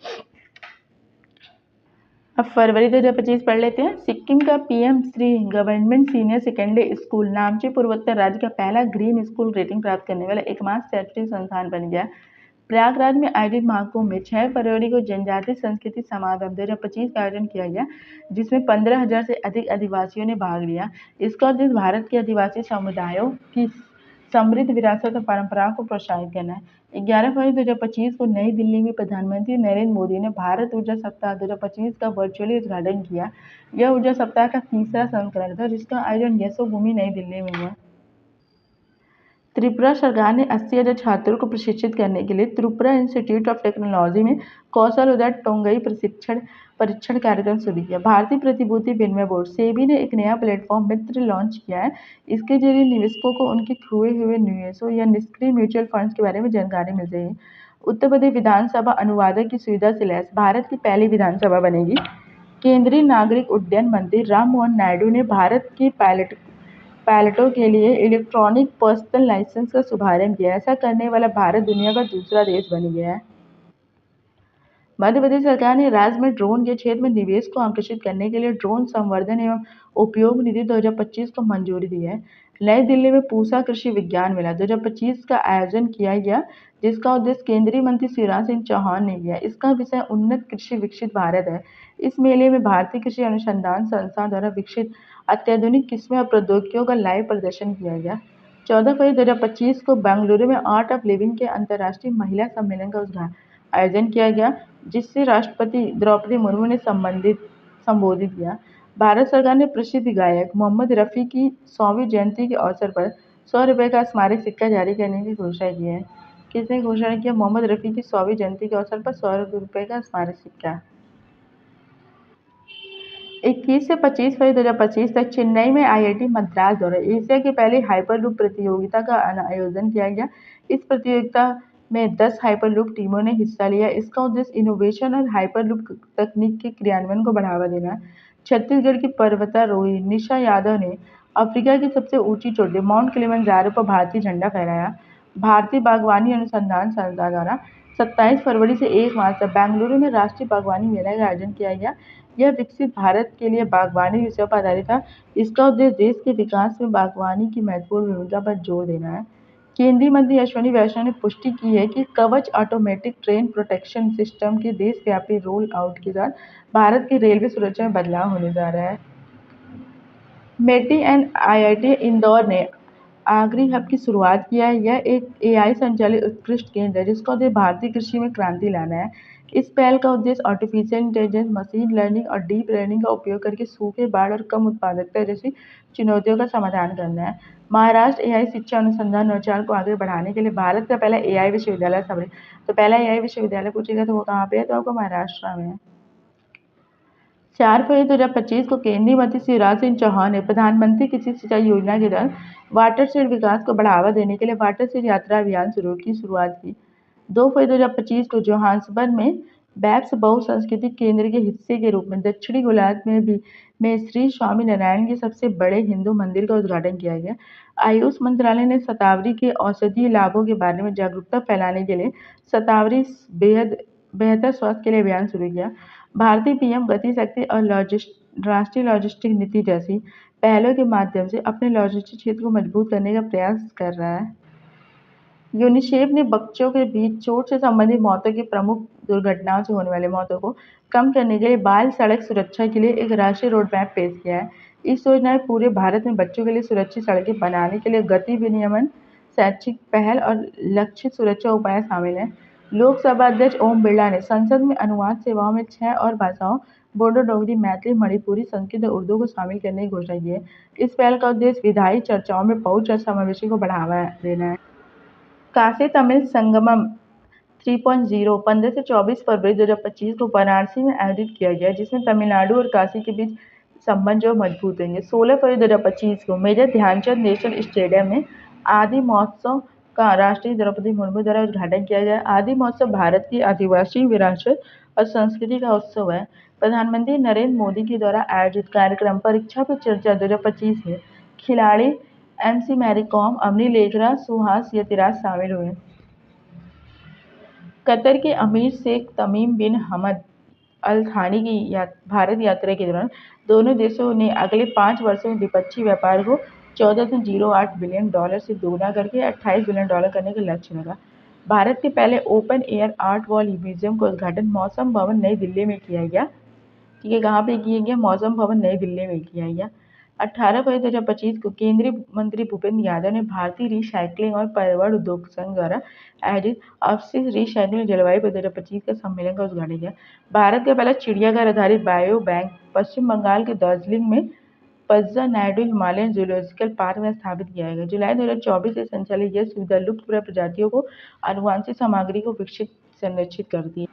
अब फरवरी 2025 पढ़ लेते हैं। सिक्किम का PM Shri government senior secondary school Namchi पूर्वोत्तर राज्य का पहला ग्रीन स्कूल रेटिंग प्राप्त करने वाला एकमात्र शैक्षणिक संस्थान बन गया। प्रयागराज में आयोजित महाकुंभ में 6 फरवरी को जनजातीय संस्कृति समागम 2025 का आयोजन किया गया, जिसमें 15,000 से अधिक आदिवासियों ने भाग लिया। इसका उद्देश्य भारत के आदिवासी समुदायों की समृद्ध विरासत और परंपराओं को प्रोत्साहित करना है। 11 फरवरी 2025 को नई दिल्ली में प्रधानमंत्री नरेंद्र मोदी ने भारत ऊर्जा सप्ताह 2025 का वर्चुअली उद्घाटन किया। यह ऊर्जा सप्ताह का तीसरा संस्करण था जिसका आयोजन यशोभूमि नई दिल्ली में हुआ। त्रिपुरा सरकार ने 80,000 छात्रों को प्रशिक्षित करने के लिए त्रिपुरा इंस्टीट्यूट ऑफ टेक्नोलॉजी में कौशल उदय टोंगई परीक्षण कार्यक्रम शुरू किया। भारतीय प्रतिभूति विनिमय बोर्ड सेबी ने एक नया प्लेटफॉर्म मित्र लॉन्च किया है। इसके जरिए निवेशकों को उनके खोए हुए निवेशों या निष्क्रिय म्यूचुअल फंड्स के बारे में जानकारी मिल जाएगी। उत्तर प्रदेश विधानसभा अनुवादक की सुविधा से लैस भारत की पहली विधानसभा बनेगी। केंद्रीय नागरिक उड्डयन मंत्री राममोहन नायडू ने भारत की पायलटों के लिए इलेक्ट्रॉनिक पर्सनल लाइसेंस का शुभारंभ किया। ऐसा करने वाला भारत दुनिया का दूसरा देश बन गया है। मध्य प्रदेश सरकार ने राज्य में ड्रोन के क्षेत्र में निवेश को आकर्षित करने के लिए ड्रोन संवर्धन एवं उपयोग निधि 2025 को मंजूरी दी है। नई दिल्ली में पूसा कृषि विज्ञान मेला 2025 का आयोजन किया गया, जिसका उद्देश्य केंद्रीय मंत्री शिवराज सिंह चौहान ने किया। इसका विषय उन्नत कृषि विकसित भारत है। इस मेले में भारतीय कृषि अनुसंधान संस्थान द्वारा विकसित अत्याधुनिक किस्में और प्रौद्योगिकियों का लाइव प्रदर्शन किया गया। 14 फरवरी 2025 को बेंगलुरु में आर्ट ऑफ लिविंग के अंतर्राष्ट्रीय महिला सम्मेलन का आयोजन किया गया, जिससे राष्ट्रपति द्रौपदी मुर्मू ने संबोधित किया। भारत सरकार ने प्रसिद्ध गायक मोहम्मद रफ़ी की 100वीं जयंती के अवसर पर 100 रुपये का स्मारक सिक्का जारी करने की घोषणा की है। किसने घोषणा किया? मोहम्मद रफ़ी की 100वीं जयंती के अवसर पर 100 रुपये का स्मारक सिक्का। 21 से 25 फरवरी 2025 तक चेन्नई में आईआईटी मद्रास द्वारा एशिया की पहली हाइपरलूप प्रतियोगिता का आयोजन किया गया। इस प्रतियोगिता में 10 हाइपरलूप टीमों ने हिस्सा लिया। इसका उद्देश्य इनोवेशन और हाइपरलूप तकनीक के क्रियान्वयन को बढ़ावा देना है। छत्तीसगढ़ की पर्वतारोही निशा यादव ने अफ्रीका की सबसे ऊंची चोटी माउंट किलिमंजारो पर भारतीय झंडा फहराया। भारतीय बागवानी अनुसंधान संस्था द्वारा 27 फरवरी से 1 मार्च तक बेंगलुरु में राष्ट्रीय बागवानी मेला का आयोजन किया गया। यह विकसित भारत के लिए बागवानी विषयों पर आधारित था। इसका उद्देश्य देश के विकास में बागवानी की महत्वपूर्ण भूमिका पर जोर देना है। केंद्रीय मंत्री अश्विनी वैष्णव ने पुष्टि की है कि कवच ऑटोमेटिक ट्रेन प्रोटेक्शन सिस्टम के देशव्यापी रोल आउट के साथ भारत की रेलवे सुरक्षा में बदलाव होने जा रहा है। मेटी एंड आईआईटी इंदौर ने आगरी हब की शुरुआत किया है। यह एक एआई संचालित उत्कृष्ट केंद्र है जिसका उद्देश्य भारतीय कृषि में क्रांति लाना है। इस पहल का उद्देश्य आर्टिफिशियल इंटेलिजेंस, मशीन लर्निंग और डीप लर्निंग का उपयोग करके सूखे, बाढ़ और कम उत्पादकता जैसी चुनौतियों का समाधान करना है। महाराष्ट्र एआई शिक्षा अनुसंधान नवाचार को आगे बढ़ाने के लिए भारत का पहला एआई विश्वविद्यालय स्थापित। तो पहला एआई विश्वविद्यालय पूछेगा तो वो कहाँ पे है, तो आपको महाराष्ट्र में है। 4 फरवरी 2025 को केंद्रीय मंत्री शिवराज सिंह चौहान ने प्रधानमंत्री कृषि सिंचाई योजना के तहत वाटरशेड विकास को बढ़ावा देने के लिए वाटरशेड यात्रा अभियान की शुरुआत की। 2 फरवरी 2025 को जोहान्सबर्ग में बैप्स बहुसांस्कृतिक केंद्र के हिस्से के रूप में दक्षिणी गोलार्ध में श्री स्वामी नारायण के सबसे बड़े हिंदू मंदिर का उद्घाटन किया गया। आयुष मंत्रालय ने शतावरी के औषधीय लाभों के बारे में जागरूकता फैलाने के लिए शतावरी बेहतर स्वास्थ्य के लिए अभियान शुरू किया। भारतीय पीएम गति शक्ति और राष्ट्रीय लॉजिस्टिक नीति जैसी पहलों के माध्यम से अपने लॉजिस्टिक क्षेत्र को मजबूत करने का प्रयास कर रहा है। यूनिसेफ ने बच्चों के बीच चोट से संबंधित मौतों की प्रमुख दुर्घटनाओं से होने वाली मौतों को कम करने के लिए बाल सड़क सुरक्षा के लिए एक राष्ट्रीय रोड मैप पेश किया है। इस योजना में पूरे भारत में बच्चों के लिए सुरक्षित सड़कें बनाने के लिए गति विनियमन, शैक्षिक पहल और लक्षित सुरक्षा उपाय शामिल हैं। लोकसभा अध्यक्ष ओम बिरला ने संसद में अनुवाद सेवाओं में 6 और भाषाओं बोडो, डोगरी, मैथिली, मणिपुरी, संस्कृत और उर्दू को शामिल करने की घोषणा की है। इस पहल का उद्देश्य विधायी चर्चाओं में पहुंच और समावेशी को बढ़ावा देना है। काशी तमिल संगमम 3.0 15 से 24 फरवरी 2025 को वाराणसी में आयोजित किया गया जिसमें तमिलनाडु और काशी के बीच संबंध जो मजबूत होंगे। 16 फरवरी 2025 को मेजर ध्यानचंद नेशनल स्टेडियम में आदि महोत्सव का राष्ट्रपति द्रौपदी मुर्मू द्वारा उद्घाटन किया गया। आदि महोत्सव भारत की आदिवासी विरासत और संस्कृति का उत्सव है। प्रधानमंत्री नरेंद्र मोदी के द्वारा आयोजित कार्यक्रम परीक्षा पे चर्चा 2025 में खिलाड़ी एमसी मैरी कॉम, अवनी लेखरा, सुहास यतिराज शामिल हुए। कतर के अमीर शेख तमीम बिन हमद अल थानी की भारत यात्रा के दौरान दोनों देशों ने अगले 5 वर्षों में द्विपक्षीय व्यापार को $14.08 बिलियन से दोगुना करके $28 बिलियन करने का लक्ष्य रखा। भारत के पहले open air art wall museum का उद्घाटन मौसम भवन नई दिल्ली में किया गया। ठीक है, कहाँ पे किया गया? मौसम भवन नई दिल्ली में किया गया। 18 फरवरी 2025 को केंद्रीय मंत्री भूपेंद्र यादव ने भारतीय रिसाइक्लिंग और पर्यावरण उद्योग संघ द्वारा आयोजित अपशिष्ट रिसाइक्लिंग जलवायु पर 2025 का सम्मेलन का उद्घाटन किया। भारत का पहला चिड़ियाघर आधारित बायो बैंक पश्चिम बंगाल के दार्जिलिंग में पज्जा नायडू हिमालयन जूलॉजिकल पार्क में स्थापित किया गया। जुलाई 2024 से संचालित यह सुविधा लुप्तप्राय प्रजातियों को आनुवंशिक सामग्री को विकसित संरक्षित करती है।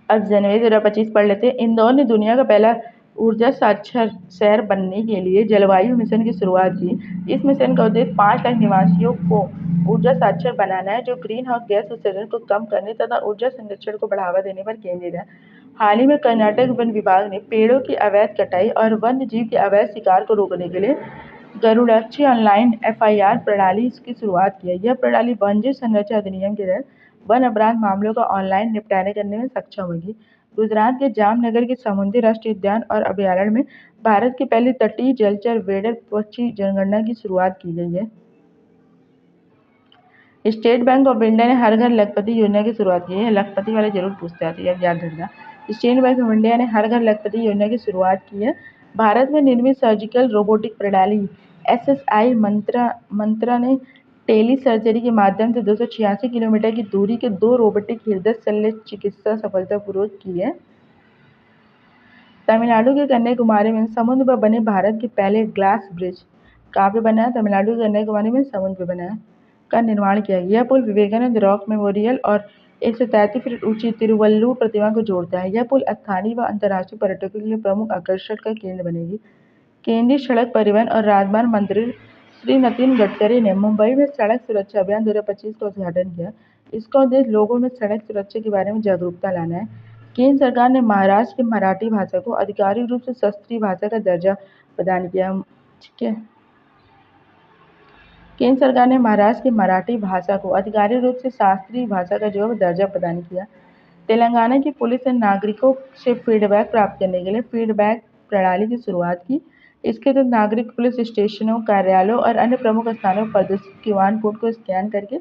अब जनवरी 2025 पढ़ लेते हैं। इंदौर ने दुनिया का पहला ऊर्जा साक्षर शहर बनने के लिए जलवायु मिशन की शुरुआत की। इस मिशन का उद्देश्य 5 लाख निवासियों को ऊर्जा साक्षर बनाना है जो ग्रीन हाउस गैस उत्सर्जन को कम करने तथा ऊर्जा संरक्षण को बढ़ावा देने पर केंद्रित है। हाल ही में कर्नाटक वन विभाग ने पेड़ों की अवैध कटाई और वन्य जीव के अवैध शिकार को रोकने के लिए गरुड़ाक्षी ऑनलाइन एफआईआर प्रणाली की शुरुआत की है। यह प्रणाली वन्यजीव संरक्षण अधिनियम के तहत वन अपराध मामलों का ऑनलाइन निपटान करने में सक्षम होगी। गुजरात के जामनगर के समुद्री राष्ट्रीय उद्यान और अभयारण्य में भारत की पहली तटीय जलचर वेडर पक्षी जनगणना की शुरुआत की गई है। स्टेट बैंक ऑफ इंडिया ने हर घर लखपति योजना की शुरुआत की है। लखपति वाले जरूर पूछते आते हैं, याद रखना। स्टेट बैंक ऑफ इंडिया ने हर घर लखपति योजना की शुरुआत की है। भारत में निर्मित सर्जिकल रोबोटिक प्रणाली एसएसआई मंत्रा ने टेली सर्जरी के माध्यम से 286 किलोमीटर की दूरी के 2 रोबोटिक हृदय शल्य चिकित्सा सफलतापूर्वक की है। तमिलनाडु के कन्याकुमारी में समुद्र पर बने भारत के पहले ग्लास ब्रिज कहाँ पे बना है? तमिलनाडु के कन्याकुमारी में समुद्र पर बना है का निर्माण किया गया। यह पुल विवेकानंद रॉक मेमोरियल और 133 फीट ऊंची तिरुवल्लुवर प्रतिमा को जोड़ता है। यह पुल स्थानीय व अंतर्राष्ट्रीय पर्यटकों के लिए प्रमुख आकर्षण का केंद्र बनेगी। केंद्रीय सड़क परिवहन और राजमार्ग मंत्री श्री नितिन गडकरी ने मुंबई में सड़क सुरक्षा अभियान 2025 का उद्घाटन किया। इसका उद्देश्य लोगों में सड़क सुरक्षा के बारे में जागरूकता लाना है। केंद्र सरकार ने महाराष्ट्र की मराठी भाषा को आधिकारिक रूप से शास्त्रीय भाषा का दर्जा प्रदान किया। ठीक है, केंद्र सरकार ने महाराष्ट्र की मराठी भाषा को आधिकारिक रूप से शास्त्रीय भाषा का जो दर्जा प्रदान किया। तेलंगाना की पुलिस ने नागरिकों से फीडबैक प्राप्त करने के लिए फीडबैक प्रणाली की शुरुआत की। इसके तहत नागरिक पुलिस स्टेशनों, कार्यालयों और अन्य प्रमुख स्थानों पर प्रदर्शित क्यूआर कोड को स्कैन करके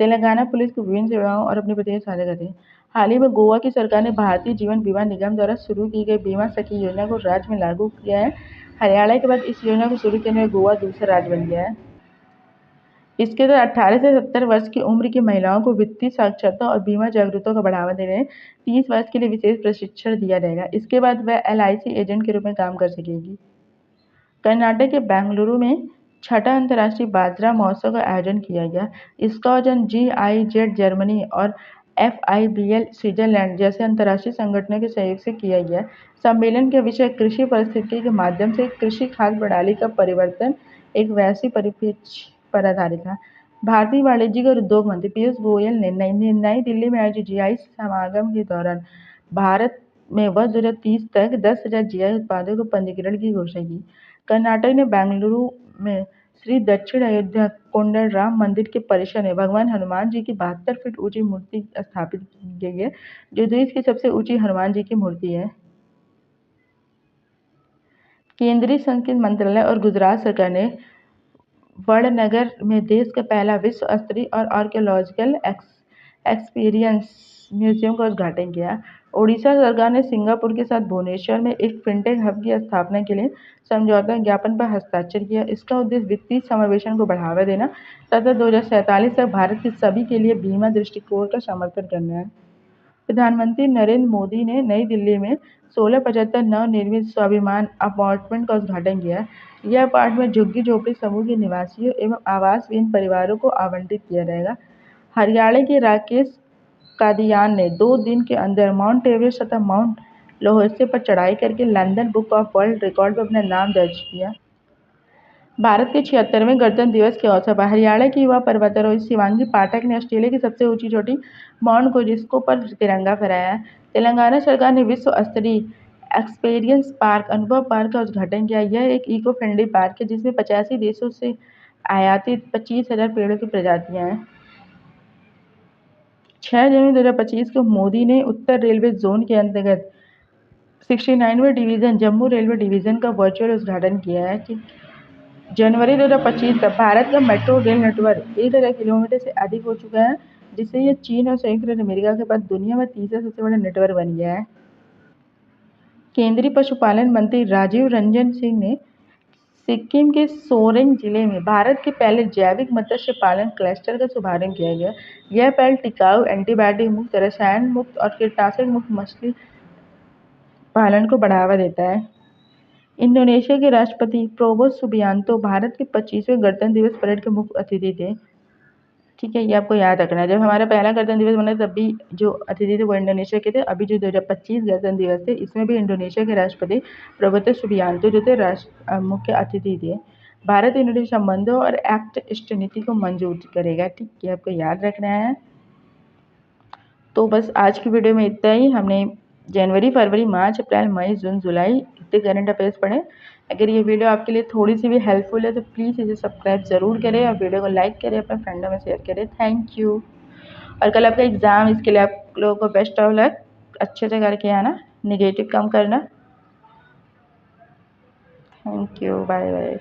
तेलंगाना पुलिस को विभिन्न सेवाओं और अपनी प्रतिक्रिया साझा करते हैं। हाल ही में गोवा की सरकार ने भारतीय जीवन बीमा निगम द्वारा शुरू की गई बीमा सखी योजना को राज्य में लागू किया है। हरियाणा के बाद इस योजना को शुरू करने में गोवा दूसरा राज्य बन गया है। इसके तहत 18 से 70 वर्ष की उम्र की महिलाओं को वित्तीय साक्षरता और बीमा जागरूकता को बढ़ावा देने 30 वर्ष के लिए विशेष प्रशिक्षण दिया जाएगा। इसके बाद वह LIC एजेंट के रूप में काम कर सकेगी। कर्नाटक के बेंगलुरु में छठा अंतर्राष्ट्रीय बाजरा महोत्सव का आयोजन किया गया। इसका आयोजन GIZ जर्मनी और FIBL स्विट्जरलैंड जैसे अंतर्राष्ट्रीय संगठनों के सहयोग से किया गया। सम्मेलन का विषय कृषि पारिस्थितिकी के माध्यम से कृषि खाद्य प्रणाली का परिवर्तन एक वैश्विक परिप्रेक्ष्य पर आधारित था। भारतीय वाणिज्यिक और उद्योग मंत्री पीयूष गोयल ने नई दिल्ली में आयोजित GI समागम के दौरान भारत में वर्ष 2030 तक 10,000 GI उत्पादों को पंजीकरण की घोषणा की। कर्नाटक ने बेंगलुरु में श्री दक्षिण अयोध्या कोंडल राम मंदिर के परिसर में भगवान हनुमान जी की 72 फीट ऊंची मूर्ति स्थापित की गई है, जो देश की सबसे ऊंची हनुमान जी की मूर्ति है। केंद्रीय संस्कृति मंत्रालय और गुजरात सरकार ने वडनगर में देश का पहला विश्व स्तरीय और आर्कियोलॉजिकल एक्सपीरियंस म्यूजियम का उद्घाटन किया। ओडिशा सरकार ने सिंगापुर के साथ भुवनेश्वर में एक फिनटेक हब की स्थापना के लिए समझौता ज्ञापन पर हस्ताक्षर किया। इसका उद्देश्य वित्तीय समावेशन को बढ़ावा देना तथा 2047 तक भारत के सभी के लिए बीमा दृष्टिकोण का समर्थन करना है। प्रधानमंत्री नरेंद्र मोदी ने नई दिल्ली में 1675 नवनिर्मित स्वाभिमान अपार्टमेंट का उद्घाटन किया। यह अपार्टमेंट झुग्गी झोपड़ी समूह के निवासियों एवं आवास विहीन परिवारों को आवंटित किया जाएगा। हरियाणा के राकेश कादियान ने 2 दिन के अंदर माउंट एवरेस्ट तथा माउंट लोहेसे पर चढ़ाई करके London book of world record पर अपना नाम दर्ज किया। भारत के 76वें गणतंत्र दिवस के अवसर पर हरियाणा की युवा पर्वतारोही शिवांगी पाठक ने ऑस्ट्रेलिया की सबसे ऊंची चोटी माउंट कोजिस्को पर तिरंगा फहराया। तेलंगाना सरकार ने विश्व स्तरीय एक्सपीरियंस पार्क अनुभव पार्क का उद्घाटन किया। यह एक इको फ्रेंडली पार्क है जिसमें 85 देशों से आयातित 25,000 पेड़ों की प्रजातियां हैं। 6 जनवरी 2025 को मोदी ने उत्तर रेलवे जोन के अंतर्गत 69वें डिवीजन जम्मू रेलवे डिवीजन का वर्चुअल उद्घाटन किया है। जनवरी 2025 तक भारत का मेट्रो रेल नेटवर्क 1,000 किलोमीटर से अधिक हो चुका है, जिससे यह चीन और संयुक्त राज्य अमेरिका के बाद दुनिया में तीसरा सबसे बड़ा नेटवर्क बन गया है। केंद्रीय पशुपालन मंत्री राजीव रंजन सिंह ने सिक्किम के सोरेंग जिले में भारत के पहले जैविक मत्स्य पालन क्लस्टर का शुभारंभ किया गया। यह पहल टिकाऊ, एंटीबायोटिक मुक्त, रसायन मुक्त और कीटनाशक मुक्त मछली पालन को बढ़ावा देता है। इंडोनेशिया के राष्ट्रपति प्रोबो सुबियांतो भारत के 25वें गणतंत्र दिवस परेड के मुख्य अतिथि थे। ठीक है, ये आपको याद रखना है। जब हमारा पहला गणतंत्र दिवस बना तब भी जो अतिथि थे वो इंडोनेशिया के थे। अभी जो 2025 गणतंत्र दिवस थे इसमें भी इंडोनेशिया के राष्ट्रपति प्रोबो सुबियांतो जो थे मुख्य अतिथि थे। भारत इंडोनेशिया संबंधों और एक्ट ईस्ट नीति को मंजूर करेगा। ठीक, ये आपको याद रखना है। तो बस आज की वीडियो में इतना ही। हमने जनवरी, फरवरी, मार्च, अप्रैल, मई, जून, जुलाई इतने करंट अफेयर्स पढ़े। अगर ये वीडियो आपके लिए थोड़ी सी भी हेल्पफुल है तो प्लीज़ इसे सब्सक्राइब ज़रूर करें और वीडियो को लाइक करें, अपने फ्रेंडों में शेयर करें। Thank you. और कल आपका एग्ज़ाम, इसके लिए आप लोगों को बेस्ट ऑफ लक। अच्छे से करके आना, नेगेटिव कम करना। Thank you, bye bye.